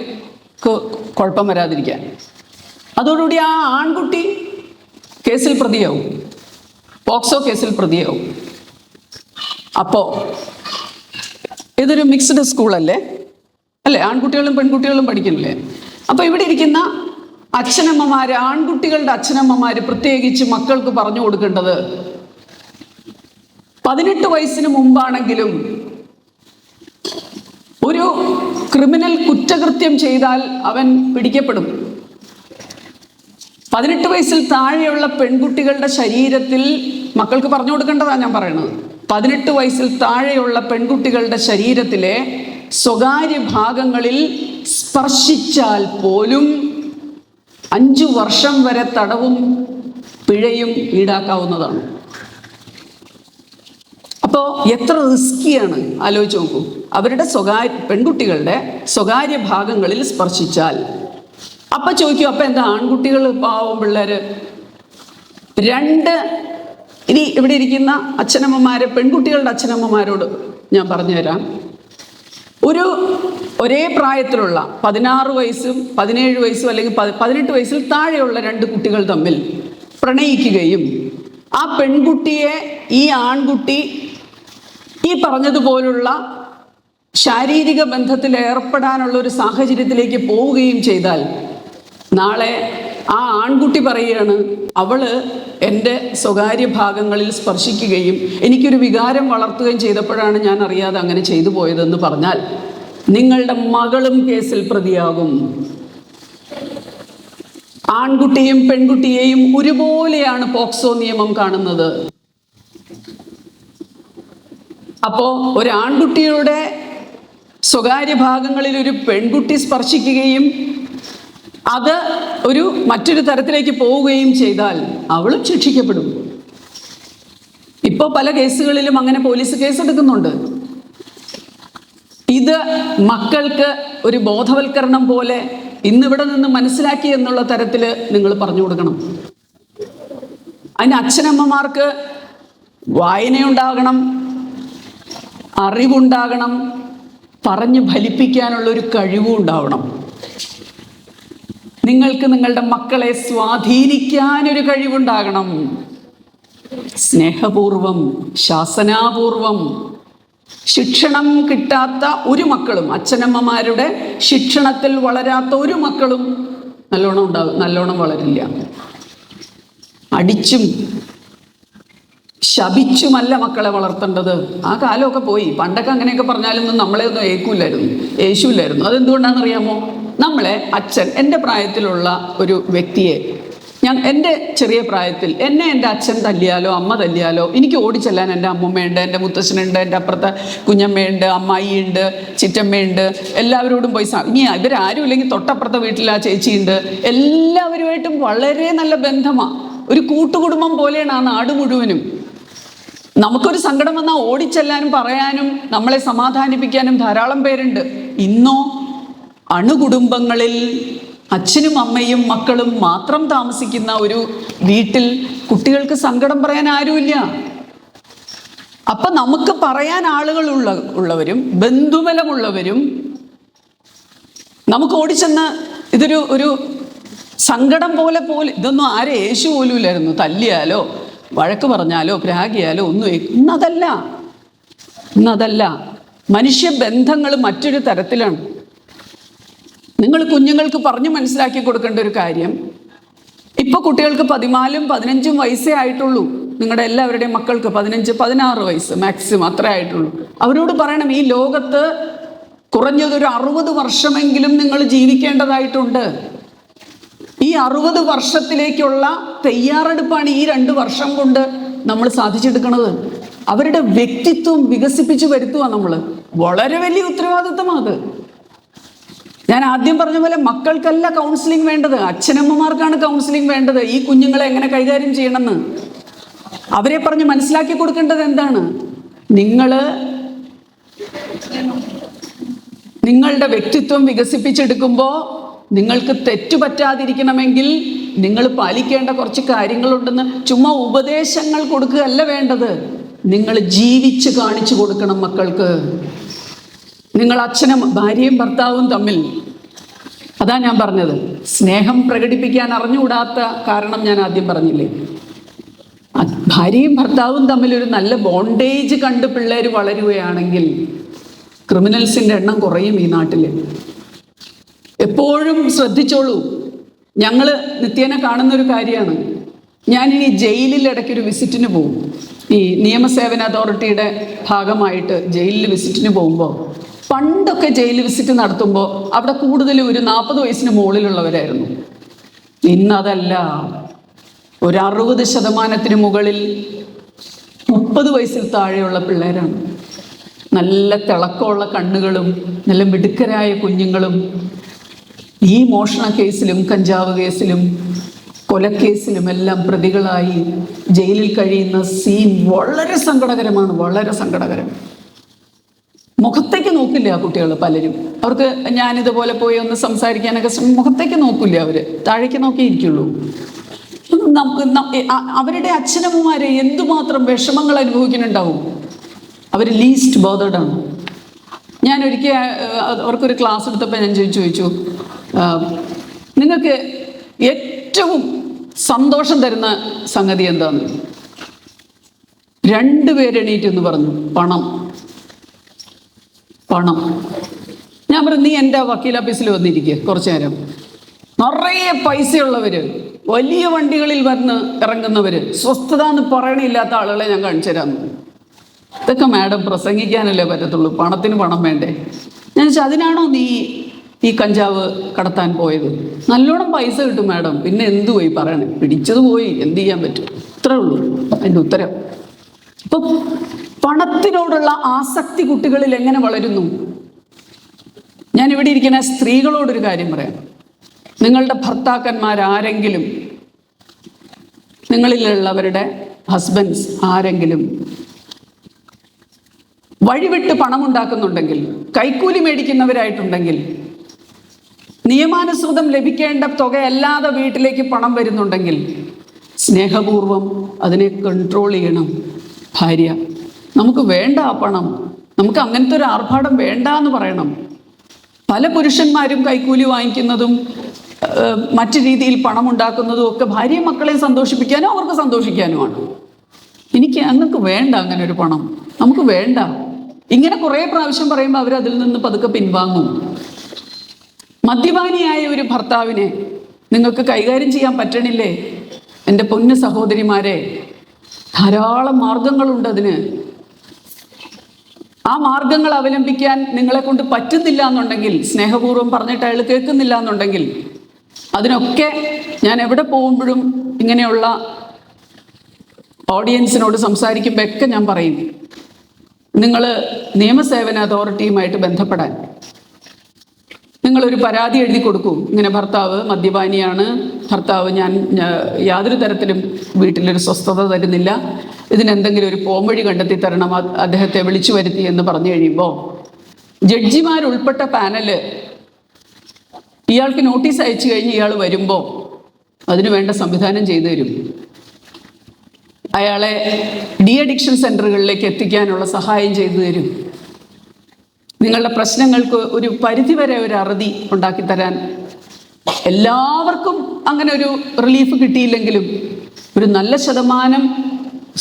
കുഴപ്പം വരാതിരിക്കാൻ. അതോടുകൂടി ആ ആൺകുട്ടി കേസിൽ പ്രതിയാവും, പോക്സോ കേസിൽ പ്രതിയാവും. അപ്പോൾ ഇതൊരു മിക്സ്ഡ് സ്കൂളല്ലേ, അല്ലേ? ആൺകുട്ടികളും പെൺകുട്ടികളും പഠിക്കുന്നില്ലേ? അപ്പോൾ ഇവിടെ ഇരിക്കുന്ന അച്ഛനമ്മമാര്, ആൺകുട്ടികളുടെ അച്ഛനമ്മമാര് പ്രത്യേകിച്ച് മക്കൾക്ക് പറഞ്ഞു കൊടുക്കേണ്ടത്, 18 വയസ്സിന് മുമ്പാണെങ്കിലും ഒരു ക്രിമിനൽ കുറ്റകൃത്യം ചെയ്താൽ അവൻ പിടിക്കപ്പെടും. 18 വയസ്സിൽ താഴെയുള്ള പെൺകുട്ടികളുടെ ശരീരത്തിൽ, മക്കൾക്ക് പറഞ്ഞു കൊടുക്കേണ്ടതാണ് ഞാൻ പറയുന്നത്, 18 വയസ്സിൽ താഴെയുള്ള പെൺകുട്ടികളുടെ ശരീരത്തിലെ സ്വകാര്യ ഭാഗങ്ങളിൽ സ്പർശിച്ചാൽ പോലും 5 വർഷം വരെ തടവും പിഴയും ഈടാക്കാവുന്നതാണ്. അപ്പോൾ എത്ര റിസ്കിയാണ് ആലോചിച്ച് നോക്കൂ. അവരുടെ പെൺകുട്ടികളുടെ സ്വകാര്യ ഭാഗങ്ങളിൽ സ്പർശിച്ചാൽ. അപ്പൊ ചോദിക്കും, അപ്പൊ എന്താ ആൺകുട്ടികൾ പാവം പിള്ളേര്? ഇനി ഇവിടെ ഇരിക്കുന്ന അച്ഛനമ്മമാരെ, പെൺകുട്ടികളുടെ അച്ഛനമ്മമാരോട് ഞാൻ പറഞ്ഞുതരാം. ഒരേ പ്രായത്തിലുള്ള 16 വയസ്സും 17 വയസ്സും അല്ലെങ്കിൽ 18 വയസ്സിൽ താഴെയുള്ള 2 കുട്ടികൾ തമ്മിൽ പ്രണയിക്കുകയും ആ പെൺകുട്ടിയെ ഈ ആൺകുട്ടി ഈ പറഞ്ഞതുപോലുള്ള ശാരീരിക ബന്ധത്തിൽ ഏർപ്പെടാനുള്ള ഒരു സാഹചര്യത്തിലേക്ക് പോവുകയും ചെയ്താൽ, നാളെ ആ ആൺകുട്ടി പറയുകയാണ്, അവള് എൻ്റെ സ്വകാര്യ ഭാഗങ്ങളിൽ സ്പർശിക്കുകയും എനിക്കൊരു വികാരം വളർത്തുകയും ചെയ്തപ്പോഴാണ് ഞാൻ അറിയാതെ അങ്ങനെ ചെയ്തു പോയതെന്ന് പറഞ്ഞാൽ, നിങ്ങളുടെ മകളും കേസിൽ പ്രതിയാകും. ആൺകുട്ടിയും പെൺകുട്ടിയെയും ഒരുപോലെയാണ് പോക്സോ നിയമം കാണുന്നത്. അപ്പോ ഒരു ആൺകുട്ടിയുടെ സ്വകാര്യ ഭാഗങ്ങളിൽ ഒരു പെൺകുട്ടി സ്പർശിക്കുകയും അത് മറ്റൊരു തരത്തിലേക്ക് പോവുകയും ചെയ്താൽ അവളും ശിക്ഷിക്കപ്പെടും. ഇപ്പോൾ പല കേസുകളിലും അങ്ങനെ പോലീസ് കേസെടുക്കുന്നുണ്ട്. ഇത് മക്കൾക്ക് ഒരു ബോധവൽക്കരണം പോലെ ഇന്നിവിടെ നിന്ന് മനസ്സിലാക്കി എന്നുള്ള തരത്തിൽ നിങ്ങൾ പറഞ്ഞു കൊടുക്കണം. അതിന് അച്ഛനമ്മമാർക്ക് വായനയുണ്ടാകണം, അറിവുണ്ടാകണം, പറഞ്ഞ് ഫലിപ്പിക്കാനുള്ളൊരു കഴിവും ഉണ്ടാവണം. നിങ്ങൾക്ക് നിങ്ങളുടെ മക്കളെ സ്വാധീനിക്കാനൊരു കഴിവുണ്ടാകണം. സ്നേഹപൂർവം, ശാസനാപൂർവം. ശിക്ഷണം കിട്ടാത്ത ഒരു മക്കളും, അച്ഛനമ്മമാരുടെ ശിക്ഷണത്തിൽ വളരാത്ത ഒരു മക്കളും നല്ലോണം വളരില്ല. അടിച്ചും ശപിച്ചുമല്ല മക്കളെ വളർത്തേണ്ടത്. ആ കാലമൊക്കെ പോയി. പണ്ടൊക്കെ അങ്ങനെയൊക്കെ പറഞ്ഞാലൊന്നും നമ്മളെ ഒന്നും യേശുല്ലായിരുന്നു. അതെന്തുകൊണ്ടാണെന്നറിയാമോ? നമ്മളെ അച്ഛൻ, എൻ്റെ പ്രായത്തിലുള്ള ഒരു വ്യക്തിയെ, എൻ്റെ ചെറിയ പ്രായത്തിൽ എന്നെ എൻ്റെ അച്ഛൻ തല്ലിയാലോ അമ്മ തല്ലിയാലോ എനിക്ക് ഓടിച്ചെല്ലാൻ എൻ്റെ അമ്മമ്മയുണ്ട്, എൻ്റെ മുത്തശ്ശനുണ്ട്, എൻ്റെ അപ്പുറത്തെ കുഞ്ഞമ്മയുണ്ട്, അമ്മായിയുണ്ട്, ചിറ്റമ്മയുണ്ട്. എല്ലാവരോടും പോയി ഇനി ഇവരാരും ഇല്ലെങ്കിൽ തൊട്ടപ്പുറത്തെ വീട്ടിൽ ആ ചേച്ചിയുണ്ട്. എല്ലാവരുമായിട്ടും വളരെ നല്ല ബന്ധമാണ്. ഒരു കൂട്ടുകുടുംബം പോലെയാണ് ആ നാട് മുഴുവനും. നമുക്കൊരു സങ്കടം വന്നാൽ ഓടിച്ചെല്ലാനും പറയാനും നമ്മളെ സമാധാനിപ്പിക്കാനും ധാരാളം പേരുണ്ട്. ഇന്നോ അണുകുടുംബങ്ങളിൽ അച്ഛനും അമ്മയും മക്കളും മാത്രം താമസിക്കുന്ന ഒരു വീട്ടിൽ കുട്ടികൾക്ക് സങ്കടം പറയാൻ ആരുമില്ല. അപ്പൊ നമുക്ക് പറയാൻ ആളുകൾ ഉള്ളവരും ബന്ധുബലമുള്ളവരും നമുക്ക് ഓടിച്ചെന്ന് ഒരു സങ്കടം പോലെ ഇതൊന്നും ആരെ യേശു പോലും ഇല്ലായിരുന്നു. തല്ലിയാലോ വഴക്ക് പറഞ്ഞാലോ പ്രാഗിയാലോ ഒന്നും ഇന്നതല്ല. മനുഷ്യബന്ധങ്ങൾ മറ്റൊരു തരത്തിലാണ്. നിങ്ങൾ കുഞ്ഞുങ്ങൾക്ക് പറഞ്ഞു മനസ്സിലാക്കി കൊടുക്കേണ്ട ഒരു കാര്യം, ഇപ്പൊ കുട്ടികൾക്ക് 14ഉം 15ഉം വയസ്സേ ആയിട്ടുള്ളൂ. നിങ്ങളുടെ എല്ലാവരുടെയും മക്കൾക്ക് 15-16 വയസ്സ് മാക്സിമം അത്രേ ആയിട്ടുള്ളൂ. അവരോട് പറയണം, ഈ ലോകത്ത് കുറഞ്ഞതൊരു 60 വർഷമെങ്കിലും നിങ്ങൾ ജീവിക്കേണ്ടതായിട്ടുണ്ട്. ഈ 60 വർഷത്തിലേക്കുള്ള തയ്യാറെടുപ്പാണ് ഈ 2 വർഷം കൊണ്ട് നമ്മൾ സാധിച്ചെടുക്കുന്നത്. അവരുടെ വ്യക്തിത്വം വികസിപ്പിച്ചു വരുത്തുക നമ്മൾ. വളരെ വലിയ ഉത്തരവാദിത്തമാണ് അത്. ഞാൻ ആദ്യം പറഞ്ഞ പോലെ മക്കൾക്കല്ല കൗൺസിലിംഗ് വേണ്ടത്, അച്ഛനമ്മമാർക്കാണ് കൗൺസിലിംഗ് വേണ്ടത്. ഈ കുഞ്ഞുങ്ങളെ എങ്ങനെ കൈകാര്യം ചെയ്യണമെന്ന് അവരെ പറഞ്ഞ് മനസ്സിലാക്കി കൊടുക്കേണ്ടത് എന്താണ്? നിങ്ങളുടെ വ്യക്തിത്വം വികസിപ്പിച്ചെടുക്കുമ്പോൾ നിങ്ങൾക്ക് തെറ്റുപറ്റാതിരിക്കണമെങ്കിൽ നിങ്ങൾ പാലിക്കേണ്ട കുറച്ച് കാര്യങ്ങളുണ്ടെന്ന് ചുമ്മാ ഉപദേശങ്ങൾ കൊടുക്കുകയല്ല വേണ്ടത്. നിങ്ങൾ ജീവിച്ച് കാണിച്ചു കൊടുക്കണം മക്കൾക്ക്. നിങ്ങൾ ഭാര്യയും ഭർത്താവും തമ്മിൽ അതാ ഞാൻ പറഞ്ഞത്, സ്നേഹം പ്രകടിപ്പിക്കാൻ അറിഞ്ഞുകൂടാത്ത കാരണം ഞാൻ ആദ്യം പറഞ്ഞില്ലേ. ഭാര്യയും ഭർത്താവും തമ്മിൽ ഒരു നല്ല ബോണ്ടേജ് കണ്ട് പിള്ളേർ വളരുകയാണെങ്കിൽ ക്രിമിനൽസിൻ്റെ എണ്ണം കുറയും ഈ നാട്ടിൽ. എപ്പോഴും ശ്രദ്ധിച്ചോളൂ, ഞങ്ങൾ നിത്യേന കാണുന്നൊരു കാര്യമാണ്. ഞാനിനി ജയിലിൽ ഇടയ്ക്കൊരു വിസിറ്റിന് പോകും. ഈ നിയമസേവന അതോറിറ്റിയുടെ ഭാഗമായിട്ട് ജയിലിൽ വിസിറ്റിന് പോകുമ്പോൾ, പണ്ടൊക്കെ ജയിൽ വിസിറ്റ് നടത്തുമ്പോൾ അവിടെ കൂടുതലും ഒരു 40 വയസ്സിന് മുകളിലുള്ളവരായിരുന്നു. ഇന്നതല്ല, ഒരു 60% മുകളിൽ 30 വയസ്സിൽ താഴെയുള്ള പിള്ളേരാണ്. നല്ല തിളക്കമുള്ള കണ്ണുകളും നല്ല മിടുക്കരായ കുഞ്ഞുങ്ങളും. ഈ മോഷണ കേസിലും കഞ്ചാവ് കേസിലും കൊലക്കേസിലും എല്ലാം പ്രതികളായി ജയിലിൽ കഴിയുന്ന സീൻ വളരെ സങ്കടകരമാണ്, വളരെ സങ്കടകരം. മുഖത്തേക്ക് നോക്കില്ല ആ കുട്ടികൾ പലരും. അവർക്ക് ഞാനിതുപോലെ പോയി ഒന്ന് സംസാരിക്കാനൊക്കെ മുഖത്തേക്ക് നോക്കില്ല, അവർ താഴേക്ക് നോക്കിയിരിക്കുള്ളൂ. അവരുടെ അച്ഛനമ്മമാരെ എന്തുമാത്രം വിഷമങ്ങൾ അനുഭവിക്കുന്നുണ്ടാവും. അവർ ലീസ്റ്റ് ബോധേഡാണ്. ഞാൻ ഒരിക്കൽ അവർക്കൊരു ക്ലാസ് എടുത്തപ്പോൾ ഞാൻ ചോദിച്ചു, നിങ്ങൾക്ക് ഏറ്റവും സന്തോഷം തരുന്ന സംഗതി എന്താന്ന്? 2 പേരെണീറ്റ് എന്ന് പറഞ്ഞു, പണം. ഞാൻ പറഞ്ഞു, നീ എൻ്റെ വക്കീൽ ഓഫീസിൽ വന്നിരിക്കുക കുറച്ചു നേരം. നിറയെ പൈസയുള്ളവർ, വലിയ വണ്ടികളിൽ വന്ന് ഇറങ്ങുന്നവർ, സ്വസ്ഥത എന്ന് പറയണില്ലാത്ത ആളുകളെ ഞാൻ കാണിച്ചു തരാമെന്ന്. ഇതൊക്കെ മാഡം പ്രസംഗിക്കാനല്ലേ പറ്റത്തുള്ളൂ, പണത്തിന് പണം വേണ്ടേ? ഞാൻ ചോദിച്ചാൽ, അതിനാണോ നീ ഈ കഞ്ചാവ് കടത്താൻ പോയത്? നല്ലോണം പൈസ കിട്ടും മാഡം, പിന്നെ എന്തു പോയി പറയണേ, പിടിച്ചത് പോയി, എന്ത് ചെയ്യാൻ പറ്റും? ഇത്രേ ഉള്ളൂ അതിൻ്റെ ഉത്തരം. ഇപ്പൊ പണത്തിനോടുള്ള ആസക്തി കുട്ടികളിൽ എങ്ങനെ വളരുന്നു? ഞാൻ ഇവിടെ ഇരിക്കുന്ന സ്ത്രീകളോടൊരു കാര്യം പറയാം. നിങ്ങളുടെ ഭർത്താക്കന്മാരാരെങ്കിലും, നിങ്ങളിലുള്ളവരുടെ ഹസ്ബൻഡ്സ് ആരെങ്കിലും വഴിവിട്ട് പണമുണ്ടാക്കുന്നുണ്ടെങ്കിൽ, കൈക്കൂലി മേടിക്കുന്നവരായിട്ടുണ്ടെങ്കിൽ, നിയമാനുസൃതം ലഭിക്കേണ്ട തുകയല്ലാതെ വീട്ടിലേക്ക് പണം വരുന്നുണ്ടെങ്കിൽ, സ്നേഹപൂർവം അതിനെ കൺട്രോൾ ചെയ്യണം ഭാര്യ. നമുക്ക് വേണ്ട ആ പണം, നമുക്ക് അങ്ങനത്തെ ഒരു ആർഭാടം വേണ്ട എന്ന് പറയണം. പല പുരുഷന്മാരും കൈക്കൂലി വാങ്ങിക്കുന്നതും മറ്റു രീതിയിൽ പണം ഉണ്ടാക്കുന്നതും ഒക്കെ ഭാര്യയും മക്കളെയും സന്തോഷിപ്പിക്കാനോ അവർക്ക് സന്തോഷിക്കാനുമാണ്. അങ്ങക്ക് വേണ്ട അങ്ങനെ ഒരു പണം, നമുക്ക് വേണ്ട. ഇങ്ങനെ കുറേ പ്രാവശ്യം പറയുമ്പോൾ അവരതിൽ നിന്ന് പതുക്കെ പിൻവാങ്ങും. മദ്യപാനിയായ ഒരു ഭർത്താവിനെ നിങ്ങൾക്ക് കൈകാര്യം ചെയ്യാൻ പറ്റണില്ലേ? എൻ്റെ പൊന്നു സഹോദരിമാരെ, ധാരാളം മാർഗങ്ങളുണ്ട് അതിന്. ആ മാർഗങ്ങൾ അവലംബിക്കാൻ നിങ്ങളെ കൊണ്ട് പറ്റുന്നില്ല എന്നുണ്ടെങ്കിൽ, സ്നേഹപൂർവ്വം പറഞ്ഞിട്ട് അയാൾ കേൾക്കുന്നില്ല എന്നുണ്ടെങ്കിൽ, അതിനൊക്കെ ഞാൻ എവിടെ പോകുമ്പോഴും ഇങ്ങനെയുള്ള ഓഡിയൻസിനോട് സംസാരിക്കുമ്പോൾ ഒക്കെ ഞാൻ പറയും, നിങ്ങൾ നിയമസേവന അതോറിറ്റിയുമായിട്ട് ബന്ധപ്പെടാൻ നിങ്ങളൊരു പരാതി എഴുതി കൊടുക്കൂ. ഇങ്ങനെ ഭർത്താവ് മദ്യപാനിയാണ്, ഭർത്താവ് ഞാൻ യാതൊരു തരത്തിലും വീട്ടിലൊരു സ്വസ്ഥത തരുന്നില്ല, ഇതിനെന്തെങ്കിലും ഒരു പോംവഴി കണ്ടെത്തി തരണം, അദ്ദേഹത്തെ വിളിച്ചു വരുത്തി എന്ന് പറഞ്ഞു കഴിയുമ്പോൾ ജഡ്ജിമാരുൾപ്പെട്ട പാനല് ഇയാൾക്ക് നോട്ടീസ് അയച്ചു കഴിഞ്ഞ് ഇയാൾ വരുമ്പോൾ അതിനു വേണ്ട സംവിധാനം ചെയ്തു തരും. അയാളെ ഡി അഡിക്ഷൻ സെൻ്ററുകളിലേക്ക് എത്തിക്കാനുള്ള സഹായം ചെയ്തു തരും. നിങ്ങളുടെ പ്രശ്നങ്ങൾക്ക് ഒരു പരിധിവരെ ഒരു അറുതി ഉണ്ടാക്കി തരാൻ എല്ലാവർക്കും അങ്ങനെ ഒരു റിലീഫ് കിട്ടിയില്ലെങ്കിലും ഒരു നല്ല ശതമാനം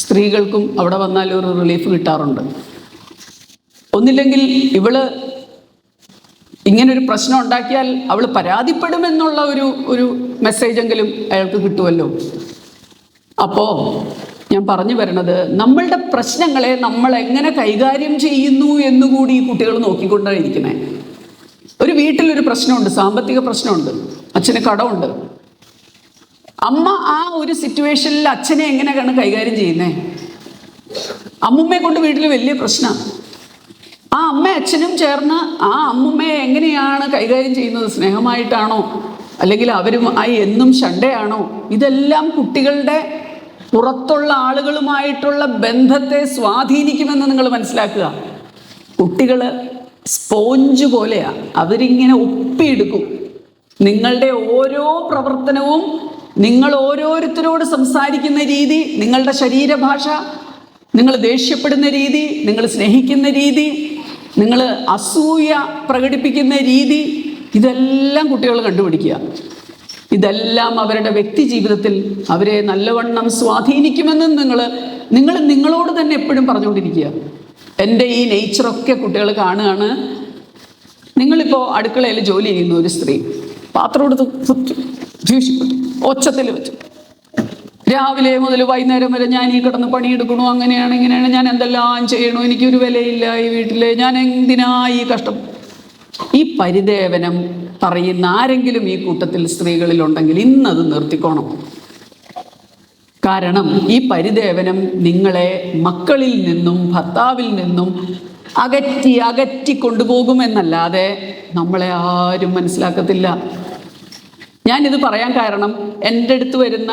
സ്ത്രീകൾക്കും അവിടെ വന്നാൽ ഒരു റിലീഫ് കിട്ടാറുണ്ട്. ഒന്നില്ലെങ്കിൽ ഇവള് ഇങ്ങനൊരു പ്രശ്നം ഉണ്ടാക്കിയാൽ അവൾ പരാതിപ്പെടുമെന്നുള്ള ഒരു മെസ്സേജെങ്കിലും അയാൾക്ക് കിട്ടുമല്ലോ. അപ്പോൾ ഞാൻ പറഞ്ഞു വരുന്നത്, നമ്മളുടെ പ്രശ്നങ്ങളെ നമ്മൾ എങ്ങനെ കൈകാര്യം ചെയ്യുന്നു എന്നുകൂടി ഈ കുട്ടികൾ നോക്കിക്കൊണ്ടായിരിക്കണേ. ഒരു വീട്ടിലൊരു പ്രശ്നമുണ്ട്, സാമ്പത്തിക പ്രശ്നമുണ്ട്, അച്ഛന് കടമുണ്ട്. അമ്മ ആ ഒരു സിറ്റുവേഷനിൽ അച്ഛനെ എങ്ങനെയാണ് കൈകാര്യം ചെയ്യുന്നത്? അമ്മുമ്മയെ കൊണ്ട് വീട്ടിൽ വലിയ പ്രശ്നം. ആ അമ്മ അച്ഛനും ചേർന്ന് ആ അമ്മുമ്മയെ എങ്ങനെയാണ് കൈകാര്യം ചെയ്യുന്നത്? സ്നേഹമായിട്ടാണോ, അല്ലെങ്കിൽ അവരുമായി എന്നും ശണ്ടയാണോ? ഇതെല്ലാം കുട്ടികളുടെ പുറത്തുള്ള ആളുകളുമായിട്ടുള്ള ബന്ധത്തെ സ്വാധീനിക്കുമെന്ന് നിങ്ങൾ മനസ്സിലാക്കുക. കുട്ടികൾ സ്പോഞ്ച് പോലെയാണ്, അവരിങ്ങനെ ഒപ്പിയെടുക്കും. നിങ്ങളുടെ ഓരോ പ്രവർത്തനവും, നിങ്ങൾ ഓരോരുത്തരോട് സംസാരിക്കുന്ന രീതി, നിങ്ങളുടെ ശരീരഭാഷ, നിങ്ങൾ ദേഷ്യപ്പെടുന്ന രീതി, നിങ്ങൾ സ്നേഹിക്കുന്ന രീതി, നിങ്ങൾ അസൂയ പ്രകടിപ്പിക്കുന്ന രീതി, ഇതെല്ലാം കുട്ടികൾ കണ്ടുപിടിക്കുക. ഇതെല്ലാം അവരുടെ വ്യക്തി ജീവിതത്തിൽ അവരെ നല്ലവണ്ണം സ്വാധീനിക്കുമെന്ന് നിങ്ങളോട് തന്നെ എപ്പോഴും പറഞ്ഞുകൊണ്ടിരിക്കുക. എൻ്റെ ഈ നേച്ചറൊക്കെ കുട്ടികൾ കാണുകയാണ്. നിങ്ങളിപ്പോൾ അടുക്കളയിൽ ജോലി ചെയ്യുന്ന ഒരു സ്ത്രീ പാത്രം എടുത്ത് ദേഷ്യപ്പെട്ടു ഒച്ചത്തിൽ വെച്ചു, രാവിലെ മുതൽ വൈകുന്നേരം വരെ ഞാൻ ഈ കിടന്ന് പണിയെടുക്കണു, അങ്ങനെയാണ് ഇങ്ങനെയാണ്, ഞാൻ എന്തെല്ലാം ചെയ്യണു, എനിക്കൊരു വിലയില്ല ഈ വീട്ടിൽ, ഞാൻ എന്തിനാ ഈ കഷ്ടം. ഈ പരിദേവനം പറയുന്ന ആരെങ്കിലും ഈ കൂട്ടത്തിൽ സ്ത്രീകളിലുണ്ടെങ്കിൽ ഇന്നത് നിർത്തിക്കോണം. കാരണം ഈ പരിദേവനം നിങ്ങളെ മക്കളിൽ നിന്നും ഭർത്താവിൽ നിന്നും അകറ്റി കൊണ്ടുപോകുമെന്നല്ലാതെ നമ്മളെ ആരും മനസ്സിലാക്കത്തില്ല. ഞാനിത് പറയാൻ കാരണം എൻ്റെ അടുത്ത് വരുന്ന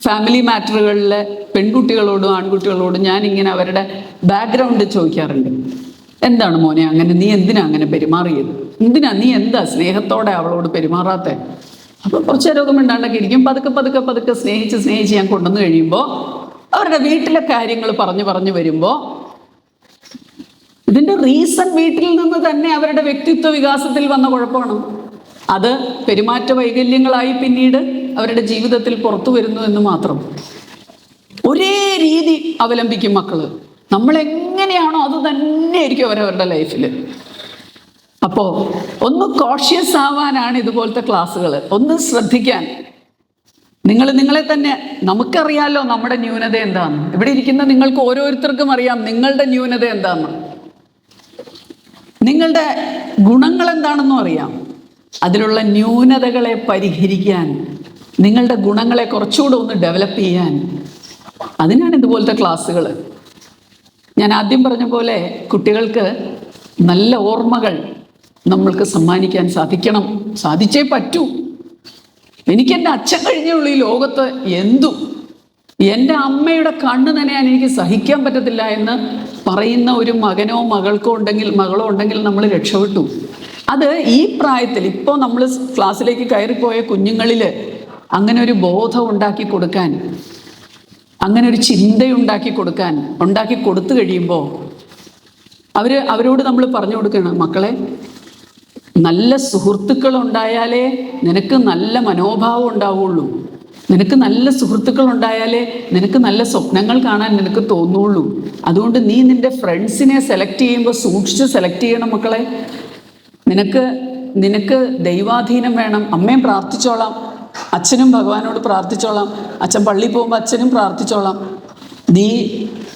ഫാമിലി മാറ്ററുകളിലെ പെൺകുട്ടികളോടും ആൺകുട്ടികളോടും ഞാനിങ്ങനെ അവരുടെ ബാക്ക്ഗ്രൗണ്ട് ചോദിക്കാറുണ്ട്. എന്താണ് മോനെ അങ്ങനെ, നീ എന്തിനാ അങ്ങനെ പെരുമാറിയത്, നീ എന്താ സ്നേഹത്തോടെ അവളോട് പെരുമാറാത്തെ? അപ്പോൾ കുറച്ച് നേരമൊക്കെ മിണ്ടാണ്ടൊക്കെ ഇരിക്കും. പതുക്കെ സ്നേഹിച്ച് ഞാൻ കൊണ്ടുവന്ന് കഴിയുമ്പോൾ അവരുടെ വീട്ടിലെ കാര്യങ്ങൾ പറഞ്ഞു വരുമ്പോൾ ഇതിൻ്റെ റീസൺ വീട്ടിൽ നിന്ന് തന്നെ അവരുടെ വ്യക്തിത്വ വികാസത്തിൽ വന്ന കുഴപ്പമാണ്. അത് പെരുമാറ്റ വൈകല്യങ്ങളായി പിന്നീട് അവരുടെ ജീവിതത്തിൽ പുറത്തു വരുന്നു എന്ന് മാത്രം. ഒരേ രീതി അവലംബിക്കും മക്കള്. നമ്മളെങ്ങനെയാണോ അത് തന്നെ ആയിരിക്കും അവരവരുടെ ലൈഫിൽ. അപ്പോൾ ഒന്ന് കോഷ്യസ് ആവാനാണ് ഇതുപോലത്തെ ക്ലാസ്സുകൾ, ഒന്ന് ശ്രദ്ധിക്കാൻ. നിങ്ങളെ തന്നെ, നമുക്കറിയാലോ നമ്മുടെ ന്യൂനത എന്താന്ന്. ഇവിടെ ഇരിക്കുന്ന നിങ്ങൾക്ക് ഓരോരുത്തർക്കും അറിയാം നിങ്ങളുടെ ന്യൂനത എന്താന്ന്, നിങ്ങളുടെ ഗുണങ്ങൾ എന്താണെന്നും അറിയാം. അതിലുള്ള ന്യൂനതകളെ പരിഹരിക്കാൻ, നിങ്ങളുടെ ഗുണങ്ങളെ കുറച്ചുകൂടെ ഒന്ന് ഡെവലപ്പ് ചെയ്യാൻ, അതിനാണ് ഇതുപോലത്തെ ക്ലാസ്സുകൾ. ഞാൻ ആദ്യം പറഞ്ഞ പോലെ കുട്ടികൾക്ക് നല്ല ഓർമ്മകൾ നമ്മൾക്ക് സമ്മാനിക്കാൻ സാധിച്ചേ പറ്റൂ. എനിക്കെൻ്റെ അച്ഛൻ കഴിഞ്ഞുള്ള ഈ ലോകത്ത് എൻ്റെ അമ്മയുടെ കണ്ണ് നനയാൻ എനിക്ക് സഹിക്കാൻ പറ്റത്തില്ല എന്ന് പറയുന്ന ഒരു മകനോ മകളോ ഉണ്ടെങ്കിൽ നമ്മൾ രക്ഷപ്പെട്ടു. അത് ഈ പ്രായത്തിൽ ഇപ്പോൾ നമ്മൾ ക്ലാസ്സിലേക്ക് കയറിപ്പോയ കുഞ്ഞുങ്ങളിൽ അങ്ങനെ ഒരു ബോധം ഉണ്ടാക്കി കൊടുക്കാൻ, അങ്ങനെ ഒരു ചിന്തയുണ്ടാക്കി കൊടുത്തു കഴിയുമ്പോൾ അവരോട് നമ്മൾ പറഞ്ഞു കൊടുക്കണം, മക്കളെ, നല്ല സുഹൃത്തുക്കൾ ഉണ്ടായാലേ നിനക്ക് നല്ല മനോഭാവം ഉണ്ടാവുള്ളൂ. നിനക്ക് നല്ല സുഹൃത്തുക്കൾ ഉണ്ടായാലേ നിനക്ക് നല്ല സ്വപ്നങ്ങൾ കാണാൻ നിനക്ക് തോന്നുള്ളൂ. അതുകൊണ്ട് നീ നിൻ്റെ ഫ്രണ്ട്സിനെ സെലക്ട് ചെയ്യുമ്പോൾ സൂക്ഷിച്ച് സെലക്ട് ചെയ്യണം മക്കളെ. നിനക്ക് ദൈവാധീനം വേണം. അമ്മയും പ്രാർത്ഥിച്ചോളാം, അച്ഛനും ഭഗവാനോട് പ്രാർത്ഥിച്ചോളാം, അച്ഛൻ പള്ളിയിൽ പോകുമ്പോൾ അച്ഛനും പ്രാർത്ഥിച്ചോളാം.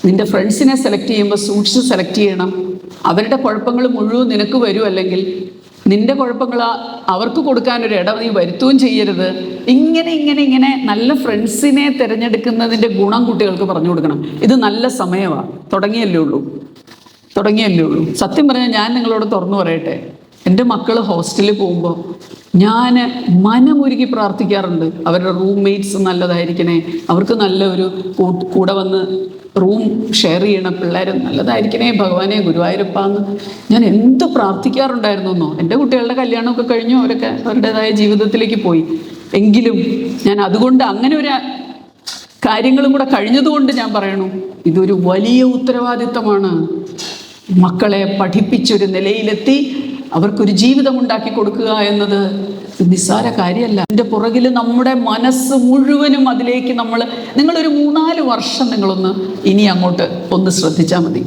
നിൻ്റെ ഫ്രണ്ട്സിനെ സെലക്ട് ചെയ്യുമ്പോൾ സൂക്ഷിച്ച് സെലക്ട് ചെയ്യണം. അവരുടെ കുഴപ്പങ്ങൾ മുഴുവൻ നിനക്ക് വരും, അല്ലെങ്കിൽ നിൻ്റെ കുഴപ്പങ്ങൾ അവർക്ക് കൊടുക്കാനൊരു ഇടം നീ വരുത്തുകയും ചെയ്യരുത്. ഇങ്ങനെ നല്ല ഫ്രണ്ട്സിനെ തിരഞ്ഞെടുക്കുന്നതിൻ്റെ ഗുണം കുട്ടികൾക്ക് പറഞ്ഞു കൊടുക്കണം. ഇത് നല്ല സമയമാണ്, തുടങ്ങിയല്ലേ ഉള്ളൂ. സത്യം പറഞ്ഞാൽ ഞാൻ നിങ്ങളോട് തുറന്നു പറയട്ടെ, എൻ്റെ മക്കൾ ഹോസ്റ്റലിൽ പോകുമ്പോൾ ഞാൻ മനമുരുകി പ്രാർത്ഥിക്കാറുണ്ട്. അവരുടെ റൂംമേറ്റ്സ് നല്ലതായിരിക്കണേ, അവർക്ക് നല്ലൊരു കൂടെ വന്ന് റൂം ഷെയർ ചെയ്യണ പിള്ളേർ നല്ലതായിരിക്കണേ ഭഗവാനെ, ഗുരുവായൂരപ്പ എന്ന് ഞാൻ എന്ത് പ്രാർത്ഥിക്കാറുണ്ടായിരുന്നു എന്നോ. എൻ്റെ കുട്ടികളുടെ കല്യാണമൊക്കെ കഴിഞ്ഞു, അവരൊക്കെ അവരുടേതായ ജീവിതത്തിലേക്ക് പോയി. എങ്കിലും ഞാൻ അതുകൊണ്ട് അങ്ങനെ ഒരു കാര്യങ്ങളും കൂടെ കഴിഞ്ഞതുകൊണ്ട് ഞാൻ പറയണു, ഇതൊരു വലിയ ഉത്തരവാദിത്തമാണ്. മക്കളെ പഠിപ്പിച്ചൊരു നിലയിലെത്തി അവർക്കൊരു ജീവിതം ഉണ്ടാക്കി കൊടുക്കുക എന്നത് നിസ്സാര കാര്യമല്ല. അതിൻ്റെ പുറകിൽ നമ്മുടെ മനസ്സ് മുഴുവനും അതിലേക്ക് നിങ്ങളൊരു 3-4 വർഷം നിങ്ങളൊന്ന് ഇനി അങ്ങോട്ട് ഒന്ന് ശ്രദ്ധിച്ചാൽ മതി.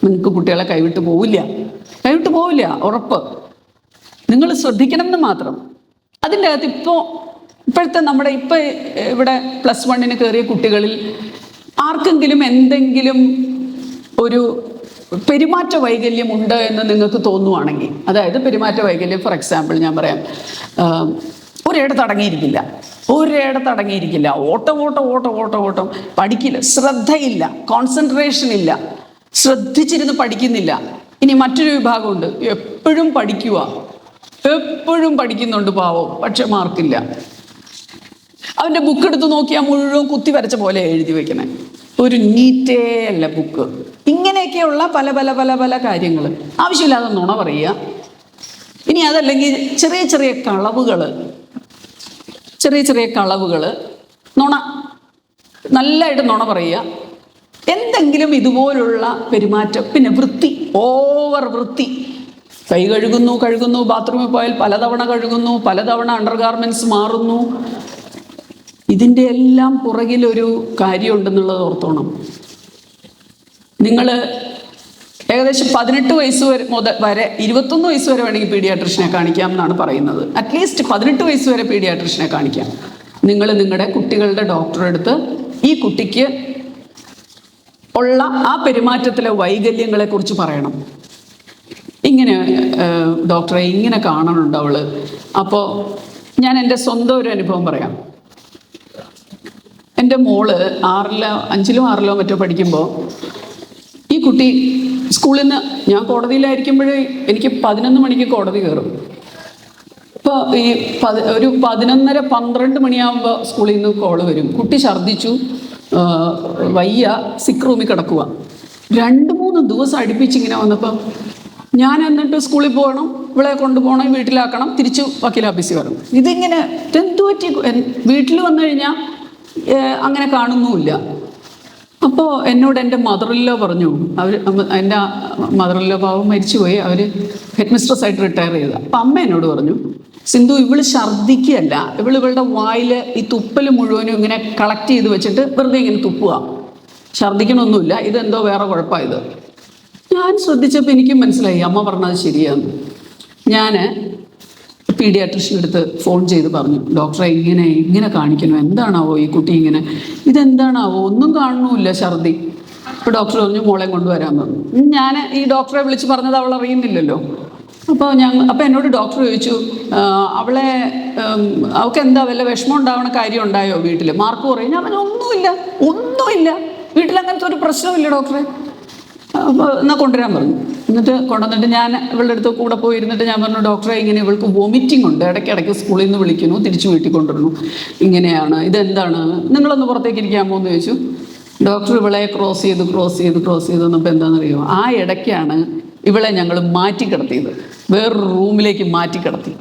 നിങ്ങൾക്ക് കുട്ടികളെ കൈവിട്ട് പോവില്ല, ഉറപ്പ്. നിങ്ങൾ ശ്രദ്ധിക്കണം എന്ന് മാത്രം. അതിൻ്റെ അകത്ത് ഇപ്പോഴത്തെ ഇവിടെ +1 കയറിയ കുട്ടികളിൽ ആർക്കെങ്കിലും എന്തെങ്കിലും ഒരു പെരുമാറ്റ വൈകല്യം ഉണ്ട് എന്ന് നിങ്ങൾക്ക് തോന്നുവാണെങ്കിൽ, അതായത് പെരുമാറ്റ വൈകല്യം, ഫോർ എക്സാമ്പിൾ ഞാൻ പറയാം, ഒരിടത്ത് അടങ്ങിയിരിക്കില്ല, ഓട്ടം, പഠിക്കില്ല, ശ്രദ്ധയില്ല, കോൺസെൻട്രേഷൻ ഇല്ല, ശ്രദ്ധിച്ചിരുന്ന് പഠിക്കുന്നില്ല. ഇനി മറ്റൊരു വിഭാഗമുണ്ട്, എപ്പോഴും പഠിക്കുന്നുണ്ട് പാവം, പക്ഷെ മാർക്കില്ല. അവൻ്റെ ബുക്ക് എടുത്ത് നോക്കിയാൽ മുഴുവൻ കുത്തി വരച്ച പോലെ എഴുതി വെക്കണേ, ഒരു നീറ്റേ അല്ല ബുക്ക്. ഇങ്ങനെയൊക്കെയുള്ള പല കാര്യങ്ങൾ, ആവശ്യമില്ലാതെ നുണ പറയുക. ഇനി അതല്ലെങ്കിൽ ചെറിയ കളവുകൾ, നുണ, നല്ലതായിട്ട് നുണ പറയുക. എന്തെങ്കിലും ഇതുപോലുള്ള പെരുമാറ്റം. പിന്നെ ഓവർ വൃത്തി, കൈ കഴുകുന്നു, ബാത്റൂമിൽ പോയാൽ പലതവണ കഴുകുന്നു, പലതവണ അണ്ടർ ഗാർമെൻറ്റ്സ് മാറുന്നു. ഇതിൻ്റെ എല്ലാം പുറകിലൊരു കാര്യമുണ്ടെന്നുള്ളത് ഓർത്തോണം. നിങ്ങൾ ഏകദേശം 18 വയസ്സ് വരെ 21 വയസ്സ് വരെ വേണമെങ്കിൽ പീഡിയാട്രിഷനെ കാണിക്കാം എന്നാണ് പറയുന്നത്. അറ്റ്ലീസ്റ്റ് 18 വയസ്സ് വരെ പീഡിയാട്രിഷനെ കാണിക്കാം. നിങ്ങൾ നിങ്ങളുടെ കുട്ടികളുടെ ഡോക്ടറെ അടുത്ത് ഈ കുട്ടിക്ക് ഉള്ള ആ പെരുമാറ്റത്തിലെ വൈകല്യങ്ങളെക്കുറിച്ച് പറയണം. ഇങ്ങനെ ഡോക്ടറെ ഇങ്ങനെ കാണണുണ്ട് അവള്. അപ്പോൾ ഞാൻ എൻ്റെ സ്വന്തം ഒരു അനുഭവം പറയാം. എൻ്റെ മോള് 5ലോ 6ലോ മറ്റോ പഠിക്കുമ്പോൾ ഈ കുട്ടി സ്കൂളിൽ നിന്ന്, ഞാൻ കോടതിയിലായിരിക്കുമ്പോഴേ എനിക്ക് 11 മണിക്ക് കോടതി കയറും. ഇപ്പോൾ ഈ ഒരു 11:30-12 മണിയാകുമ്പോൾ സ്കൂളിൽ നിന്ന് കോള് വരും. കുട്ടി ഛർദ്ദിച്ചു, വയ്യ, സിക്ക് റൂമിൽ കിടക്കുക. 2-3 ദിവസം അടുപ്പിച്ചിങ്ങനെ വന്നപ്പോൾ ഞാൻ എന്നിട്ട് സ്കൂളിൽ പോകണം, ഇവളെ കൊണ്ടുപോകണം, വീട്ടിലാക്കണം, തിരിച്ച് വക്കീലാഫീസിൽ വരണം. ഇതിങ്ങനെ എന്തു പറ്റി? വീട്ടിൽ വന്നു കഴിഞ്ഞാൽ അങ്ങനെ കാണുന്നുമില്ല. അപ്പോൾ എന്നോട് എൻ്റെ മദറില്ലോ പറഞ്ഞു, എൻ്റെ മദറില്ലോ പാവം മരിച്ചുപോയി, അവർ ഹെഡ് മിസ്ട്രസ്സായിട്ട് റിട്ടയർ ചെയ്ത. അപ്പം അമ്മ എന്നോട് പറഞ്ഞു, സിന്ധു, ഇവള് ഛർദ്ദിക്കുകയല്ല, ഇവളുടെ വായിൽ ഈ തുപ്പൽ മുഴുവനും ഇങ്ങനെ കളക്ട് ചെയ്ത് വെച്ചിട്ട് വെറുതെ ഇങ്ങനെ തുപ്പുക, ഛർദ്ദിക്കണമൊന്നുമില്ല, ഇതെന്തോ വേറെ കുഴപ്പമായത്. ഞാൻ ശ്രദ്ധിച്ചപ്പോൾ എനിക്കും മനസ്സിലായി അമ്മ പറഞ്ഞത് ശരിയാന്ന്. ഞാൻ പീഡിയാട്രിഷ്യൻ്റെ അടുത്ത് ഫോൺ ചെയ്ത് പറഞ്ഞു, ഡോക്ടറെ ഇങ്ങനെ കാണിക്കണം, എന്താണാവോ ഈ കുട്ടി ഇങ്ങനെ, ഇതെന്താണാവോ, ഒന്നും കാണുന്നുമില്ല ഛർദ്ദി. അപ്പോൾ ഡോക്ടർ പറഞ്ഞു മോളെ കൊണ്ടുവരാൻ പറഞ്ഞു. ഞാൻ ഈ ഡോക്ടറെ വിളിച്ച് പറഞ്ഞത് അവൾ അറിയുന്നില്ലല്ലോ. അപ്പോൾ എന്നോട് ഡോക്ടർ ചോദിച്ചു, അവൾക്ക് എന്താ വല്ല വിഷമം ഉണ്ടാവണ കാര്യം ഉണ്ടായോ വീട്ടിൽ, മാർക്ക് കുറയും? ഞാൻ പറഞ്ഞു ഒന്നുമില്ല, വീട്ടിലങ്ങനത്തെ ഒരു പ്രശ്നമില്ല ഡോക്ടറെ. അപ്പോൾ എന്നാൽ കൊണ്ടുവരാൻ പറഞ്ഞു. എന്നിട്ട് കൊണ്ടുവന്നിട്ട് ഞാൻ ഇവളുടെ അടുത്ത് കൂടെ പോയിരുന്നിട്ട് ഞാൻ പറഞ്ഞു, ഡോക്ടറെ ഇങ്ങനെ ഇവൾക്ക് വോമിറ്റിംഗ് ഉണ്ട്, ഇടയ്ക്കിടയ്ക്ക് സ്കൂളിൽ നിന്ന് വിളിക്കുന്നു, തിരിച്ചു വീട്ടിൽ കൊണ്ടുവരുന്നു, ഇങ്ങനെയാണ്, ഇതെന്താണ്, നിങ്ങളൊന്ന് പുറത്തേക്ക് ഇരിക്കാമോ എന്ന് ചോദിച്ചു. ഡോക്ടർ ഇവളെ ക്രോസ് ചെയ്ത് വന്നപ്പോൾ എന്താണെന്നറിയോ, ആ ഇടയ്ക്കാണ് ഇവളെ ഞങ്ങൾ മാറ്റി കിടത്തിയത്, വേറൊരു റൂമിലേക്ക് മാറ്റി കിടത്തി.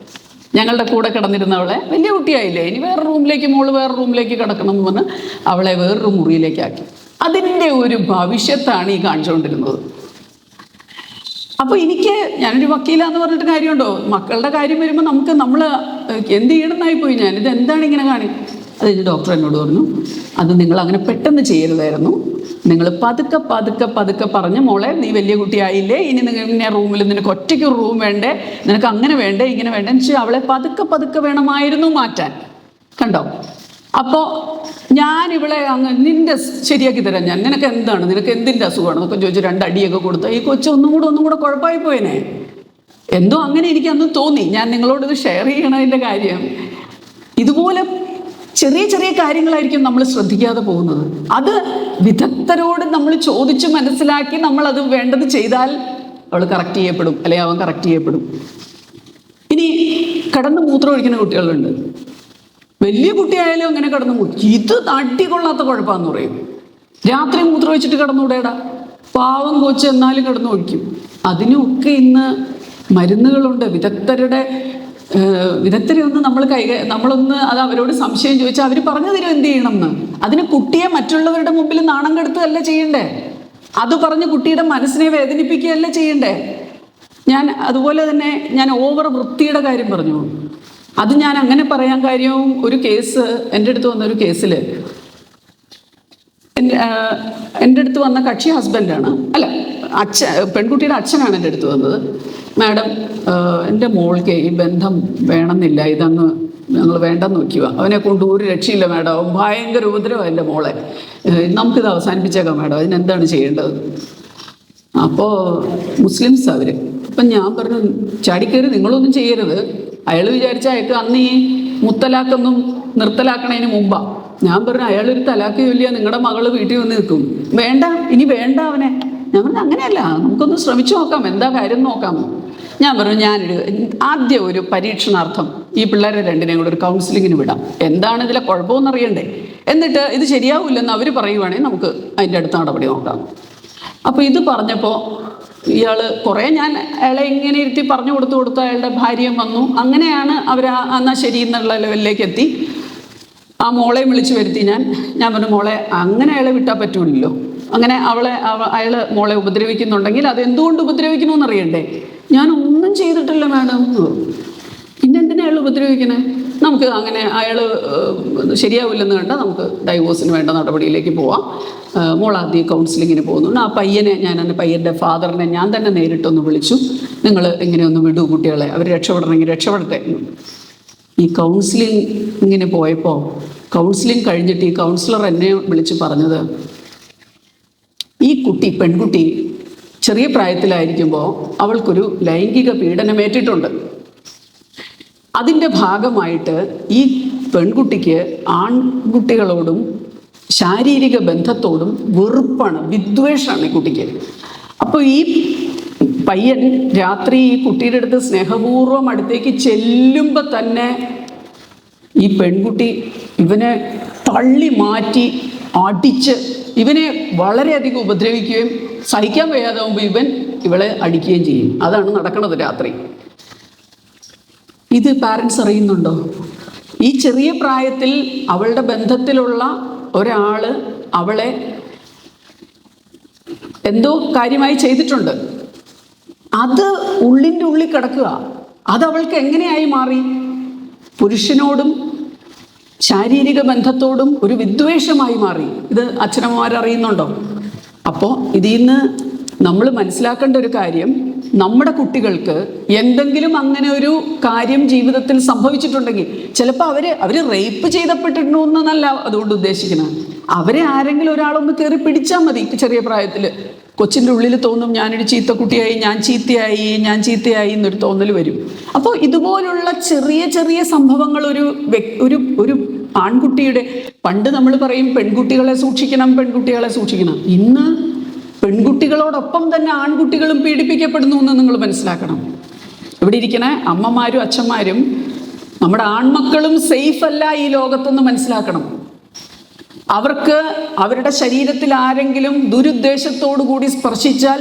ഞങ്ങളുടെ കൂടെ കിടന്നിരുന്നവളെ, വലിയ കുട്ടിയായില്ലേ, ഇനി വേറെ റൂമിലേക്ക് കിടക്കണം എന്ന് പറഞ്ഞ് അവളെ വേറൊരു മുറിയിലേക്കാക്കി. അതിൻ്റെ ഒരു ഭവിഷ്യത്താണ് ഈ കാണിച്ചുകൊണ്ടിരുന്നത്. അപ്പോൾ ഞാനൊരു വക്കീലാന്ന് പറഞ്ഞിട്ട് കാര്യമുണ്ടോ? മക്കളുടെ കാര്യം വരുമ്പോൾ നമ്മൾ എന്ത് ചെയ്യണമെന്നായിപ്പോയി. ഇത് എന്താണ് ഇങ്ങനെ അത് കഴിഞ്ഞ് ഡോക്ടർ എന്നോട് പറഞ്ഞു, അത് നിങ്ങൾ അങ്ങനെ പെട്ടെന്ന് ചെയ്യരുതായിരുന്നു, നിങ്ങൾ പതുക്കെ പറഞ്ഞ്, മോളെ നീ വലിയ കുട്ടിയായില്ലേ, ഇനി ഇങ്ങനെ റൂമിൽ നിനക്ക് ഒറ്റയ്ക്ക് റൂം വേണ്ടേ, നിനക്ക് അങ്ങനെ വേണ്ടേ, ഇങ്ങനെ വേണ്ടേ എന്ന് വെച്ചാൽ അവളെ പതുക്കെ വേണമായിരുന്നു മാറ്റാൻ. കണ്ടോ? അപ്പോൾ ഞാൻ ഇവളെ നിന്റെ ശരിയാക്കി തരാം, നിനക്ക് എന്താണ്, നിനക്ക് എന്തിൻ്റെ അസുഖമാണ് എന്നൊക്കെ ചോദിച്ചു 2 അടിയൊക്കെ കൊടുത്താൽ ഈ കൊച്ചു ഒന്നും കൂടെ കുഴപ്പമായി പോയേനെ. എന്തോ അങ്ങനെ എനിക്ക് അന്ന് തോന്നി. ഞാൻ നിങ്ങളോട് ഇത് ഷെയർ ചെയ്യണതിൻ്റെ കാര്യം, ഇതുപോലെ ചെറിയ കാര്യങ്ങളായിരിക്കും നമ്മൾ ശ്രദ്ധിക്കാതെ പോകുന്നത്. അത് വിദഗ്ധരോട് നമ്മൾ ചോദിച്ച് മനസ്സിലാക്കി നമ്മളത് വേണ്ടത് ചെയ്താൽ അവൾ കറക്റ്റ് ചെയ്യപ്പെടും, അല്ലെങ്കിൽ അവൻ കറക്റ്റ് ചെയ്യപ്പെടും. ഇനി കിടന്ന് മൂത്രം ഒഴിക്കുന്ന കുട്ടികളുണ്ട്. വലിയ കുട്ടിയായാലും അങ്ങനെ കിടന്നു മൂത്രം, ഇത് അടികൊള്ളാത്ത കുഴപ്പമെന്ന് പറയും. രാത്രി മൂത്രം ഒഴിച്ചിട്ട് കിടന്നുകൂടേടാ, പാവം കൊച്ച് എന്നാലും കിടന്നു ഒഴിക്കും. അതിനൊക്കെ ഇന്ന് മരുന്നുകളുണ്ട്. വിദഗ്ധരെ ഒന്ന് നമ്മളൊന്ന് അത് അവരോട് സംശയം ചോദിച്ചാൽ അവർ പറഞ്ഞു തരും എന്ത് ചെയ്യണമെന്ന്. അതിന് കുട്ടിയെ മറ്റുള്ളവരുടെ മുമ്പിൽ നാണം കെടുത്തുകയല്ല ചെയ്യണ്ടേ, അത് പറഞ്ഞ് കുട്ടിയുടെ മനസ്സിനെ വേദനിപ്പിക്കുകയല്ല ചെയ്യണ്ടേ. അതുപോലെ തന്നെ ഞാൻ ഓവർ വൃത്തിയുടെ കാര്യം പറഞ്ഞു. അത് ഞാൻ അങ്ങനെ പറയാൻ കാര്യവും, ഒരു കേസ് എൻ്റെ അടുത്ത് വന്നൊരു കേസിൽ എൻ്റെ അടുത്ത് വന്ന കക്ഷി ഹസ്ബൻഡാണ്, പെൺകുട്ടിയുടെ അച്ഛനാണ് എൻ്റെ അടുത്ത് വന്നത്. മാഡം, എൻ്റെ മോൾക്ക് ഈ ബന്ധം വേണമെന്നില്ല, ഇതങ്ങ് ഞങ്ങൾ വേണ്ടെന്ന് വയ്ക്കുക, അവനെ കൊണ്ട് ഒരു രക്ഷയില്ല മാഡം, അവൻ ഭയങ്കര ഉപദ്രവമാണ് എൻ്റെ മോളെ, നമുക്കിത് അവസാനിപ്പിച്ചേക്കാം മാഡം, അതിനെന്താണ് ചെയ്യേണ്ടത്? അപ്പോൾ മുസ്ലിംസ് അവർ. അപ്പം ഞാൻ പറഞ്ഞു, ചാടിക്കയറി നിങ്ങളൊന്നും ചെയ്യരുത്. അയാൾ വിചാരിച്ച അയാൾക്ക് അന്ന് ഈ മുത്തലാക്കൊന്നും നിർത്തലാക്കണതിന് മുമ്പാണ്. ഞാൻ പറഞ്ഞു, അയാളൊരു തലാക്ക് ചൊല്ലിയാൽ നിങ്ങളുടെ മകള് വീട്ടിൽ വന്ന് നിൽക്കും, ഇനി വേണ്ട അവനെ. ഞാൻ പറഞ്ഞു, അങ്ങനെയല്ല, നമുക്കൊന്ന് ശ്രമിച്ചു നോക്കാം, എന്താ കാര്യം നോക്കാം. ഞാൻ പറഞ്ഞു, ആദ്യം ഒരു പരീക്ഷണാർത്ഥം ഈ പിള്ളേരെ 2നെയും കൂടെ ഒരു കൗൺസിലിങ്ങിന് വിടാം, എന്താണ് ഇതിലെ കുഴപ്പമെന്ന് അറിയണ്ടേ, എന്നിട്ട് ഇത് ശരിയാവില്ലെന്ന് അവർ പറയുവാണെങ്കിൽ നമുക്ക് അതിൻ്റെ അടുത്ത നടപടി നോക്കാം. അപ്പോൾ ഇത് പറഞ്ഞപ്പോൾ ഇയാൾ ഞാൻ അയാളെ ഇങ്ങനെ ഇരുത്തി പറഞ്ഞു കൊടുത്തു അയാളുടെ ഭാര്യയും വന്നു. അങ്ങനെയാണ് അവർ എന്നാൽ ശരി എന്നുള്ള ലെവലിലേക്ക് എത്തി. ആ മോളെ വിളിച്ചു വരുത്തി. ഞാൻ പറഞ്ഞു, മോളെ അങ്ങനെ അയാളെ വിട്ടാൽ പറ്റൂലല്ലോ, അങ്ങനെ അയാൾ മോളെ ഉപദ്രവിക്കുന്നുണ്ടെങ്കിൽ അത് എന്തുകൊണ്ട് ഉപദ്രവിക്കണമെന്ന് അറിയണ്ടേ, ഞാനൊന്നും ചെയ്തിട്ടില്ല മാഡം. പിന്നെ എന്തിനാ അയാൾ ഉപദ്രവിക്കണേ? നമുക്ക് അങ്ങനെ അയാൾ ശരിയാവില്ലെന്ന് കണ്ടാൽ നമുക്ക് ഡൈവോഴ്സിന് വേണ്ട നടപടിയിലേക്ക് പോവാം. മോളാദ്യം കൗൺസിലിങ്ങിന് പോകുന്നുണ്ട്. ആ പയ്യനെ എൻ്റെ പയ്യൻ്റെ ഫാദറിനെ ഞാൻ തന്നെ നേരിട്ടൊന്ന് വിളിച്ചു. നിങ്ങൾ ഇങ്ങനെയൊന്ന് വിടൂ കുട്ടികളെ, അവർ രക്ഷപ്പെടണമെങ്കിൽ രക്ഷപ്പെടട്ടെ. ഈ കൗൺസിലിങ്ങിന് പോയപ്പോൾ കൗൺസിലിംഗ് കഴിഞ്ഞിട്ട് ഈ കൗൺസിലർ എന്നെ വിളിച്ച് പറഞ്ഞത്, ഈ പെൺകുട്ടി ചെറിയ പ്രായത്തിലായിരിക്കുമ്പോൾ അവൾക്കൊരു ലൈംഗിക പീഡനമേറ്റിട്ടുണ്ട്. അതിൻ്റെ ഭാഗമായിട്ട് ഈ പെൺകുട്ടിക്ക് ആൺകുട്ടികളോടും ശാരീരിക ബന്ധത്തോടും വെറുപ്പാണ്, വിദ്വേഷമാണ് ഈ കുട്ടിക്ക്. അപ്പോൾ ഈ പയ്യൻ രാത്രി ഈ കുട്ടിയുടെ അടുത്ത് സ്നേഹപൂർവ്വം അടുത്തേക്ക് ചെല്ലുമ്പോൾ തന്നെ ഈ പെൺകുട്ടി ഇവനെ തള്ളി മാറ്റി അടിച്ച് ഇവനെ വളരെയധികം ഉപദ്രവിക്കുകയും സഹിക്കാൻ വയ്യാതാവുമ്പോൾ ഇവളെ അടിക്കുകയും ചെയ്യും. അതാണ് നടക്കുന്നത് രാത്രി. ഇത് പാരൻസ് അറിയുന്നുണ്ടോ? ഈ ചെറിയ പ്രായത്തിൽ അവളുടെ ബന്ധത്തിലുള്ള ഒരാൾ അവളെ എന്തോ കാര്യമായി ചെയ്തിട്ടുണ്ട്. അത് ഉള്ളിൻ്റെ ഉള്ളിൽ കിടക്കുക. അത് അവൾക്ക് എങ്ങനെയായി മാറി? പുരുഷനോടും ശാരീരിക ബന്ധത്തോടും ഒരു വിദ്വേഷമായി മാറി. ഇത് അച്ഛനമ്മമാരറിയുന്നുണ്ടോ? അപ്പോൾ ഇതിൽ നിന്ന് നമ്മൾ മനസ്സിലാക്കേണ്ട ഒരു കാര്യം, നമ്മുടെ കുട്ടികൾക്ക് എന്തെങ്കിലും അങ്ങനെ ഒരു കാര്യം ജീവിതത്തിൽ സംഭവിച്ചിട്ടുണ്ടെങ്കിൽ, ചിലപ്പോൾ അവർ റേപ്പ് ചെയ്തപ്പെട്ടിട്ടുണ്ടെന്നല്ല അതുകൊണ്ട് ഉദ്ദേശിക്കുന്നത്. അവരെ ആരെങ്കിലും ഒരാളൊന്ന് കയറി പിടിച്ചാൽ മതി. ചെറിയ പ്രായത്തിൽ കൊച്ചിൻ്റെ ഉള്ളിൽ തോന്നും ഞാനൊരു ചീത്തക്കുട്ടിയായി, ഞാൻ ചീത്തയായി എന്നൊരു തോന്നൽ വരും. അപ്പോൾ ഇതുപോലുള്ള ചെറിയ ചെറിയ സംഭവങ്ങൾ ഒരു ആൺകുട്ടിയുടെ, പണ്ട് നമ്മൾ പറയും പെൺകുട്ടികളെ സൂക്ഷിക്കണം. ഇന്ന് പെൺകുട്ടികളോടൊപ്പം തന്നെ ആൺകുട്ടികളും പീഡിപ്പിക്കപ്പെടുന്നു എന്ന് നിങ്ങൾ മനസ്സിലാക്കണം. ഇവിടെ ഇരിക്കണ അമ്മമാരും അച്ഛന്മാരും നമ്മുടെ ആൺമക്കളും സേഫ് അല്ല ഈ ലോകത്തെന്ന് മനസ്സിലാക്കണം. അവർക്ക് അവരുടെ ശരീരത്തിൽ ആരെങ്കിലും ദുരുദ്ദേശത്തോടു കൂടി സ്പർശിച്ചാൽ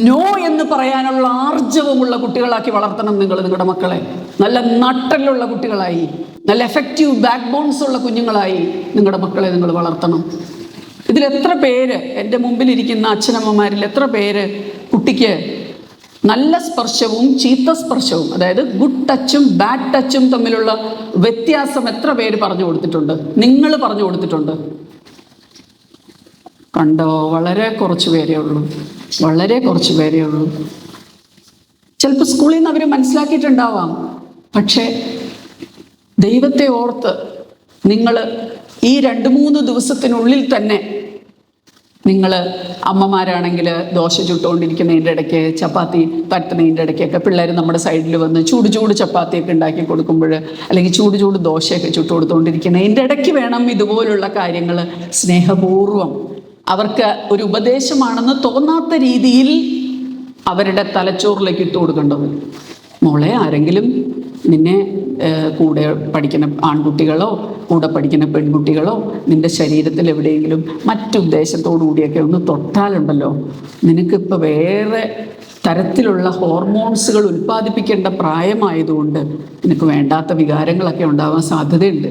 നോ എന്ന് പറയാനുള്ള ആർജവമുള്ള കുട്ടികളാക്കി വളർത്തണം നിങ്ങളുടെ മക്കളെ. നല്ല നട്ടലുള്ള കുട്ടികളായി, നല്ല എഫക്റ്റീവ് ബാക്ക് ബോൺസ് ഉള്ള കുഞ്ഞുങ്ങളായി നിങ്ങളുടെ മക്കളെ നിങ്ങൾ വളർത്തണം. ഇതിലെത്ര പേര്, എൻ്റെ മുമ്പിലിരിക്കുന്ന അച്ഛനമ്മമാരിൽ എത്ര പേര് കുട്ടിക്ക് നല്ല സ്പർശവും ചീത്ത സ്പർശവും, അതായത് ഗുഡ് ടച്ചും ബാഡ് ടച്ചും തമ്മിലുള്ള വ്യത്യാസം എത്ര പേര് പറഞ്ഞു കൊടുത്തിട്ടുണ്ട്? നിങ്ങൾ പറഞ്ഞു കൊടുത്തിട്ടുണ്ട്? കണ്ടോ? വളരെ കുറച്ച് പേരേ ഉള്ളൂ. ചിലപ്പോൾ സ്കൂളിൽ നിന്ന് അവർ മനസ്സിലാക്കിയിട്ടുണ്ടാവാം. പക്ഷേ ദൈവത്തെ ഓർത്ത് നിങ്ങൾ ഈ 2-3 ദിവസത്തിനുള്ളിൽ തന്നെ, നിങ്ങൾ അമ്മമാരാണെങ്കിൽ ദോശ ചുട്ടുകൊണ്ടിരിക്കുന്നതിൻ്റെ ഇടയ്ക്ക്, ചപ്പാത്തി പരത്തുന്നതിൻ്റെ ഇടയ്ക്കൊക്കെ പിള്ളേർ നമ്മുടെ സൈഡിൽ വന്ന് ചൂട് ചപ്പാത്തിയൊക്കെ ഉണ്ടാക്കി കൊടുക്കുമ്പോൾ, അല്ലെങ്കിൽ ചൂട് ദോശയൊക്കെ ചുട്ടു കൊടുത്തുകൊണ്ടിരിക്കുന്നതിൻ്റെ ഇടയ്ക്ക് വേണം ഇതുപോലുള്ള കാര്യങ്ങൾ സ്നേഹപൂർവ്വം, അവർക്ക് ഒരു ഉപദേശമാണെന്ന് തോന്നാത്ത രീതിയിൽ അവരുടെ തലച്ചോറിലേക്ക് ഇട്ട് കൊടുക്കേണ്ടത്. മോളെ, ആരെങ്കിലും നിന്നെ കൂടെ പഠിക്കുന്ന ആൺകുട്ടികളോ കൂടെ പഠിക്കുന്ന പെൺകുട്ടികളോ നിൻ്റെ ശരീരത്തിൽ എവിടെയെങ്കിലും മറ്റുദ്ദേശത്തോടു കൂടിയൊക്കെ ഒന്ന് തൊട്ടാലുണ്ടല്ലോ, നിനക്കിപ്പോൾ വേറെ തരത്തിലുള്ള ഹോർമോൺസുകൾ ഉൽപ്പാദിപ്പിക്കേണ്ട പ്രായമായതുകൊണ്ട് നിനക്ക് വേണ്ടാത്ത വികാരങ്ങളൊക്കെ ഉണ്ടാവാൻ സാധ്യതയുണ്ട്.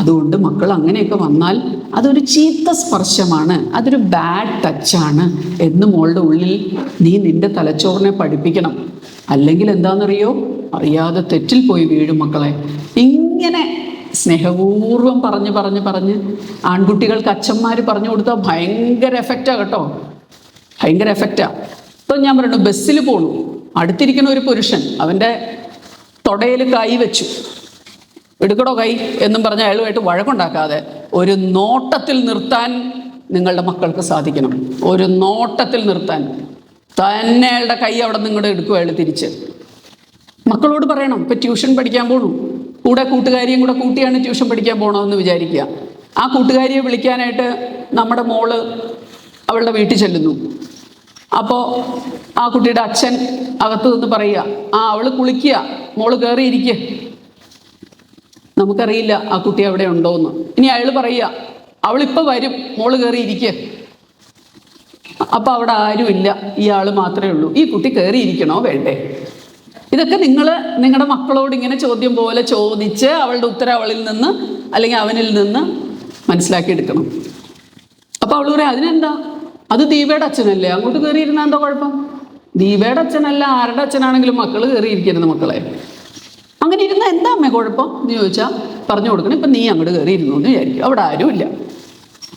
അതുകൊണ്ട് മക്കൾ അങ്ങനെയൊക്കെ വന്നാൽ അതൊരു ചീത്ത സ്പർശമാണ്, അതൊരു ബാഡ് ടച്ചാണ് എന്ന് മോളുടെ ഉള്ളിൽ നീ നിൻ്റെ തലച്ചോറിനെ പഠിപ്പിക്കണം. അല്ലെങ്കിൽ എന്താണെന്നറിയോ, അറിയാതെ തെറ്റിൽ പോയി വീഴും മക്കളെ. ഇങ്ങനെ സ്നേഹപൂർവ്വം പറഞ്ഞ് ആൺകുട്ടികൾക്ക് അച്ഛന്മാർ പറഞ്ഞു കൊടുത്താൽ ഭയങ്കര എഫക്റ്റാണ് കേട്ടോ, ഭയങ്കര എഫക്റ്റാണ്. ഇപ്പം ഞാൻ പറഞ്ഞു, ബസ്സിൽ പോണു, അടുത്തിരിക്കുന്ന ഒരു പുരുഷൻ അവൻ്റെ തൊടയിൽ കൈ വെച്ചു, എടുക്കടോ കൈ എന്നും പറഞ്ഞ് അയാളുമായിട്ട് വഴക്കുണ്ടാക്കാതെ ഒരു നോട്ടത്തിൽ നിർത്താൻ നിങ്ങളുടെ മക്കൾക്ക് സാധിക്കണം. ഒരു നോട്ടത്തിൽ നിർത്താൻ തന്നെ അയാളുടെ കൈ അവിടെ നിങ്ങളുടെ എടുക്കുക അയാൾ തിരിച്ച്. മക്കളോട് പറയണം, ഇപ്പം ട്യൂഷൻ പഠിക്കാൻ പോകണു, കൂടെ കൂട്ടുകാരിയും കൂടെ കൂട്ടിയാണ് ട്യൂഷൻ പഠിക്കാൻ പോകണമെന്ന് വിചാരിക്കുക. ആ കൂട്ടുകാരിയെ വിളിക്കാനായിട്ട് നമ്മുടെ മോള് അവളുടെ വീട്ടിൽ ചെല്ലുന്നു. അപ്പോൾ ആ കുട്ടിയുടെ അച്ഛൻ അകത്ത് നിന്ന് പറയുക, അവൾ കുളിക്കുക, മോള് കയറിയിരിക്കുക. നമുക്കറിയില്ല ആ കുട്ടി അവിടെ ഉണ്ടോയെന്ന്. ഇനി അയാൾ പറയുക, അവളിപ്പോൾ വരും, മോള് കയറിയിരിക്കുക. അപ്പം അവിടെ ആരുമില്ല, ഇയാൾ മാത്രമേ ഉള്ളൂ. ഈ കുട്ടി കയറിയിരിക്കണോ വേണ്ടേ? ഇതൊക്കെ നിങ്ങൾ നിങ്ങളുടെ മക്കളോട് ഇങ്ങനെ ചോദ്യം പോലെ ചോദിച്ച് അവളുടെ ഉത്തരം അവളിൽ നിന്ന് അല്ലെങ്കിൽ അവനിൽ നിന്ന് മനസ്സിലാക്കിയെടുക്കണം. അപ്പോൾ അവൾ പറയാം, അതിനെന്താ, അത് ദീപയുടെ അച്ഛനല്ലേ, അങ്ങോട്ട് കയറിയിരുന്ന എന്താ കുഴപ്പം? ദീപയുടെ അച്ഛനല്ല, ആരുടെ അച്ഛനാണെങ്കിലും മക്കൾ കയറിയിരിക്കരുത് മക്കളെ. അങ്ങനെ ഇരുന്ന എന്താ അമ്മ കുഴപ്പം എന്ന് ചോദിച്ചാൽ പറഞ്ഞു കൊടുക്കണം. ഇപ്പം നീ അങ്ങോട്ട് കയറിയിരുന്നു എന്ന് വിചാരിക്കും, അവിടെ ആരുമില്ല.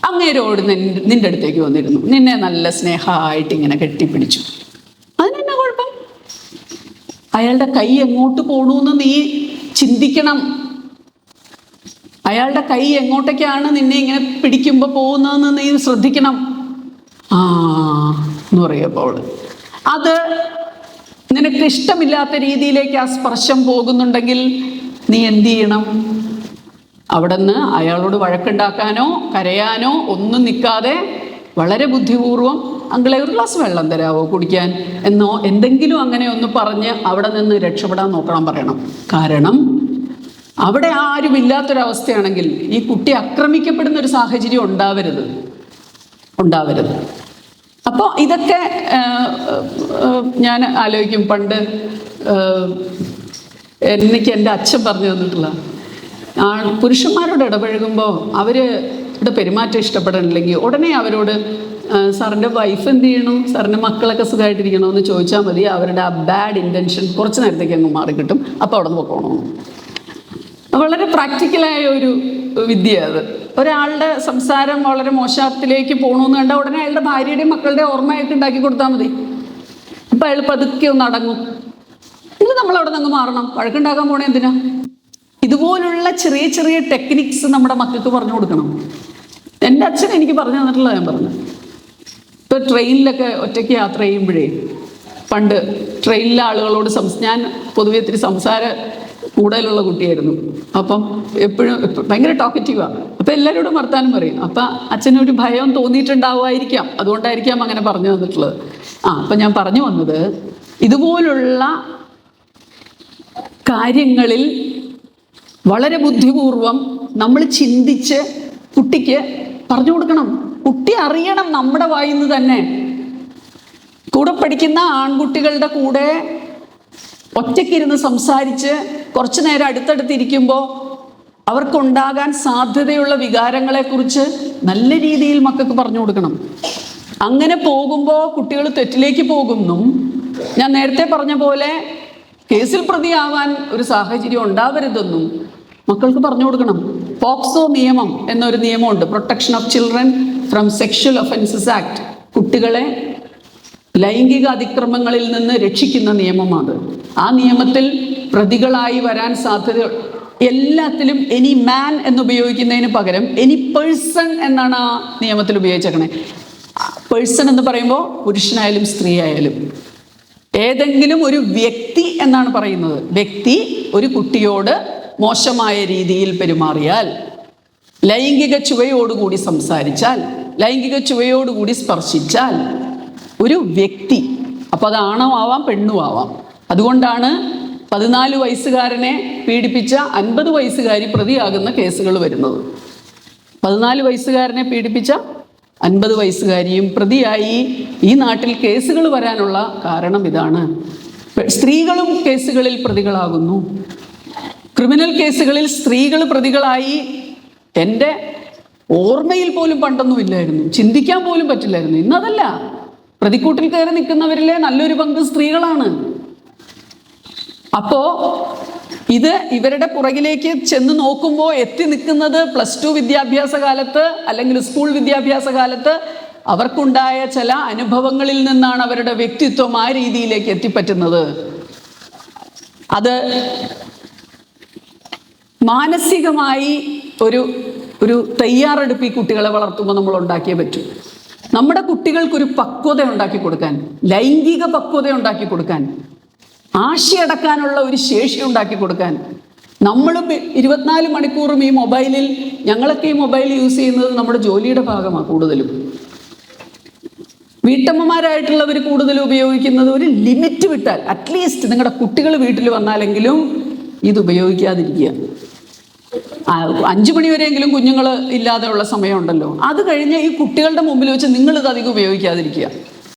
അങ്ങേരോട് നിൻ്റെ അടുത്തേക്ക് വന്നിരുന്നു, നിന്നെ നല്ല സ്നേഹമായിട്ട് ഇങ്ങനെ കെട്ടിപ്പിടിച്ചു, അതിനെന്നാ കുഴപ്പം? അയാളുടെ കൈ എങ്ങോട്ട് പോകണമെന്ന് നീ ചിന്തിക്കണം. അയാളുടെ കൈ എങ്ങോട്ടേക്കാണ് നിന്നെ ഇങ്ങനെ പിടിക്കുമ്പോൾ പോകുന്നതെന്ന് നീ ശ്രദ്ധിക്കണം. എന്ന് പറയുമ്പോൾ അത് നിനക്ക് ഇഷ്ടമില്ലാത്ത രീതിയിലേക്ക് ആ സ്പർശം പോകുന്നുണ്ടെങ്കിൽ നീ എന്ത് ചെയ്യണം? അവിടെ നിന്ന് അയാളോട് വഴക്കുണ്ടാക്കാനോ കരയാനോ ഒന്നും നിൽക്കാതെ വളരെ ബുദ്ധിപൂർവം അങ്കിളെ ഒരു ഗ്ലാസ് വെള്ളം തരാവോ കുടിക്കാൻ എന്നോ എന്തെങ്കിലും അങ്ങനെ ഒന്ന് പറഞ്ഞ് അവിടെ നിന്ന് രക്ഷപ്പെടാൻ നോക്കണം പറയണം. കാരണം അവിടെ ആരുമില്ലാത്തൊരവസ്ഥയാണെങ്കിൽ ഈ കുട്ടി ആക്രമിക്കപ്പെടുന്ന ഒരു സാഹചര്യം ഉണ്ടാവരുത്. അപ്പോൾ ഇതൊക്കെ ഞാൻ ആലോചിക്കും. പണ്ട് എനിക്ക് എൻ്റെ അച്ഛൻ പറഞ്ഞു തന്നിട്ടുള്ള പുരുഷന്മാരോട് ഇടപഴകുമ്പോൾ അവരുടെ പെരുമാറ്റം ഇഷ്ടപ്പെടണില്ലെങ്കിൽ ഉടനെ അവരോട് സാറിൻ്റെ വൈഫ് എന്ത് ചെയ്യണം, സാറിൻ്റെ മക്കളൊക്കെ സുഖമായിട്ടിരിക്കണോ എന്ന് ചോദിച്ചാൽ മതി. അവരുടെ ആ ബാഡ് ഇൻറ്റൻഷൻ കുറച്ച് നേരത്തേക്ക് അങ്ങ് മാറിക്കിട്ടും. അപ്പോൾ അവിടെ നിന്ന് പോകണമെന്ന്. വളരെ പ്രാക്ടിക്കലായ ഒരു വിദ്യ അത്. ഒരാളുടെ സംസാരം വളരെ മോശത്തിലേക്ക് പോകണമെന്ന് കണ്ടാൽ ഉടനെ അയാളുടെ ഭാര്യയുടെയും മക്കളുടെ ഓർമ്മയൊക്കെ ഉണ്ടാക്കി കൊടുത്താൽ മതി. അപ്പം അയാൾ പതുക്കെ ഒന്ന് അടങ്ങും. ഇത് നമ്മളവിടെ നിന്ന് മാറണം. വഴക്കുണ്ടാക്കാൻ പോണേ എന്തിനാ? ഇതുപോലുള്ള ചെറിയ ചെറിയ ടെക്നിക്സ് നമ്മുടെ മക്കൾക്ക് പറഞ്ഞു കൊടുക്കണം. എൻ്റെ അച്ഛൻ എനിക്ക് പറഞ്ഞു തന്നിട്ടുള്ള ഞാൻ പറഞ്ഞു. ഇപ്പോൾ ട്രെയിനിലൊക്കെ ഒറ്റയ്ക്ക് യാത്ര ചെയ്യുമ്പോഴേ, പണ്ട് ട്രെയിനിലെ ആളുകളോട് ഞാൻ പൊതുവെ ഇത്തിരി സംസാര കൂടുതലുള്ള കുട്ടിയായിരുന്നു. അപ്പം എപ്പോഴും ഭയങ്കര ടോക്കറ്റീവാണ്. അപ്പം എല്ലാവരോടും വർത്താനം പറയും. അപ്പം അച്ഛനൊരു ഭയം തോന്നിയിട്ടുണ്ടാവുമായിരിക്കാം, അതുകൊണ്ടായിരിക്കാം അങ്ങനെ പറഞ്ഞു തന്നിട്ടുള്ളത്. അപ്പം ഞാൻ പറഞ്ഞു വന്നത്, ഇതുപോലുള്ള കാര്യങ്ങളിൽ വളരെ ബുദ്ധിപൂർവം നമ്മൾ ചിന്തിച്ച് കുട്ടിക്ക് പറഞ്ഞു കൊടുക്കണം. കുട്ടി അറിയണം നമ്മുടെ വായിന്ന് തന്നെ. കൂടെ പഠിക്കുന്ന ആൺകുട്ടികളുടെ കൂടെ ഒറ്റയ്ക്കിരുന്ന് സംസാരിച്ച് കുറച്ചു നേരം അടുത്തടുത്തിരിക്കുമ്പോൾ അവർക്കുണ്ടാകാൻ സാധ്യതയുള്ള വികാരങ്ങളെക്കുറിച്ച് നല്ല രീതിയിൽ മക്കൾക്ക് പറഞ്ഞു കൊടുക്കണം. അങ്ങനെ പോകുമ്പോൾ കുട്ടികൾ തെറ്റിലേക്ക് പോകുന്നു. ഞാൻ നേരത്തെ പറഞ്ഞ പോലെ കേസിൽ പ്രതിയാവാൻ ഒരു സാഹചര്യം ഉണ്ടാവരുതെന്നും മക്കൾക്ക് പറഞ്ഞു കൊടുക്കണം. പോക്സോ നിയമം എന്നൊരു നിയമമുണ്ട്, protection of children from sexual offences act. കുട്ടികളെ ലൈംഗിക അതിക്രമങ്ങളിൽ നിന്ന് രക്ഷിക്കുന്ന നിയമമാണ്. ആ നിയമത്തിൽ പ്രതികളായി വരാൻ സാധ്യത എല്ലാത്തിലും എനി മാൻ എന്നുപയോഗിക്കുന്നതിന് പകരം എനി പേഴ്സൺ എന്നാണ് ആ നിയമത്തിൽ ഉപയോഗിച്ചേക്കണേ. പേഴ്സൺ എന്ന് പറയുമ്പോൾ പുരുഷനായാലും സ്ത്രീ ആയാലും ഏതെങ്കിലും ഒരു വ്യക്തി എന്നാണ് പറയുന്നത്. വ്യക്തി ഒരു കുട്ടിയോട് മോശമായ രീതിയിൽ പെരുമാറിയാൽ, ലൈംഗിക ചുവയോടുകൂടി സംസാരിച്ചാൽ, ലൈംഗിക ചുവയോടുകൂടി സ്പർശിച്ചാൽ ഒരു വ്യക്തി, അപ്പോൾ അത് ആണോ ആവാം പെണ്ണും ആവാം. അതുകൊണ്ടാണ് 14 വയസ്സുകാരനെ പീഡിപ്പിച്ച 50 വയസ്സുകാരി പ്രതിയാകുന്ന കേസുകൾ വരുന്നത്. 14 വയസ്സുകാരനെ പീഡിപ്പിച്ച 50 വയസ്സുകാരിയും പ്രതിയായി ഈ നാട്ടിൽ കേസുകൾ വരാനുള്ള കാരണം ഇതാണ്. സ്ത്രീകളും കേസുകളിൽ പ്രതികളാകുന്നു. ക്രിമിനൽ കേസുകളിൽ സ്ത്രീകൾ പ്രതികളായി എൻ്റെ ഓർമ്മയിൽ പോലും പണ്ടൊന്നും ഇല്ലായിരുന്നു, ചിന്തിക്കാൻ പോലും പറ്റില്ലായിരുന്നു. ഇന്നതല്ല, പ്രതിക്കൂട്ടിൽ കയറി നിൽക്കുന്നവരിലെ നല്ലൊരു പങ്ക് സ്ത്രീകളാണ്. അപ്പോൾ ഇത് ഇവരുടെ പുറകിലേക്ക് ചെന്ന് നോക്കുമ്പോൾ എത്തി നിൽക്കുന്നത് +2 വിദ്യാഭ്യാസ കാലത്ത് അല്ലെങ്കിൽ സ്കൂൾ വിദ്യാഭ്യാസ കാലത്ത് അവർക്കുണ്ടായ ചില അനുഭവങ്ങളിൽ നിന്നാണ് അവരുടെ വ്യക്തിത്വം ആ രീതിയിലേക്ക് എത്തിപ്പറ്റുന്നത്. അത് മാനസികമായി ഒരു തയ്യാറെടുപ്പ് ഈ കുട്ടികളെ വളർത്തുമ്പോൾ നമ്മൾ ഉണ്ടാക്കിയേ പറ്റൂ. നമ്മുടെ കുട്ടികൾക്കൊരു പക്വത ഉണ്ടാക്കി കൊടുക്കാൻ, ലൈംഗിക പക്വത ഉണ്ടാക്കി കൊടുക്കാൻ, ആശയടക്കാനുള്ള ഒരു ശേഷി ഉണ്ടാക്കി കൊടുക്കാൻ. നമ്മളും 24 മണിക്കൂറും ഈ മൊബൈലിൽ, ഞങ്ങളൊക്കെ ഈ മൊബൈൽ യൂസ് ചെയ്യുന്നത് നമ്മുടെ ജോലിയുടെ ഭാഗമാണ് കൂടുതലും. വീട്ടമ്മമാരായിട്ടുള്ളവർ കൂടുതൽ ഉപയോഗിക്കുന്നത് ഒരു ലിമിറ്റ് വിട്ടാൽ, അറ്റ്ലീസ്റ്റ് നിങ്ങളുടെ കുട്ടികൾ വീട്ടിൽ വന്നാലെങ്കിലും ഇത് ഉപയോഗിക്കാതിരിക്കുക. 5 മണി വരെയെങ്കിലും കുഞ്ഞുങ്ങൾ ഇല്ലാതെയുള്ള സമയമുണ്ടല്ലോ, അത് കഴിഞ്ഞ് ഈ കുട്ടികളുടെ മുമ്പിൽ വെച്ച് നിങ്ങളിത് അധികം ഉപയോഗിക്കാതിരിക്കുക.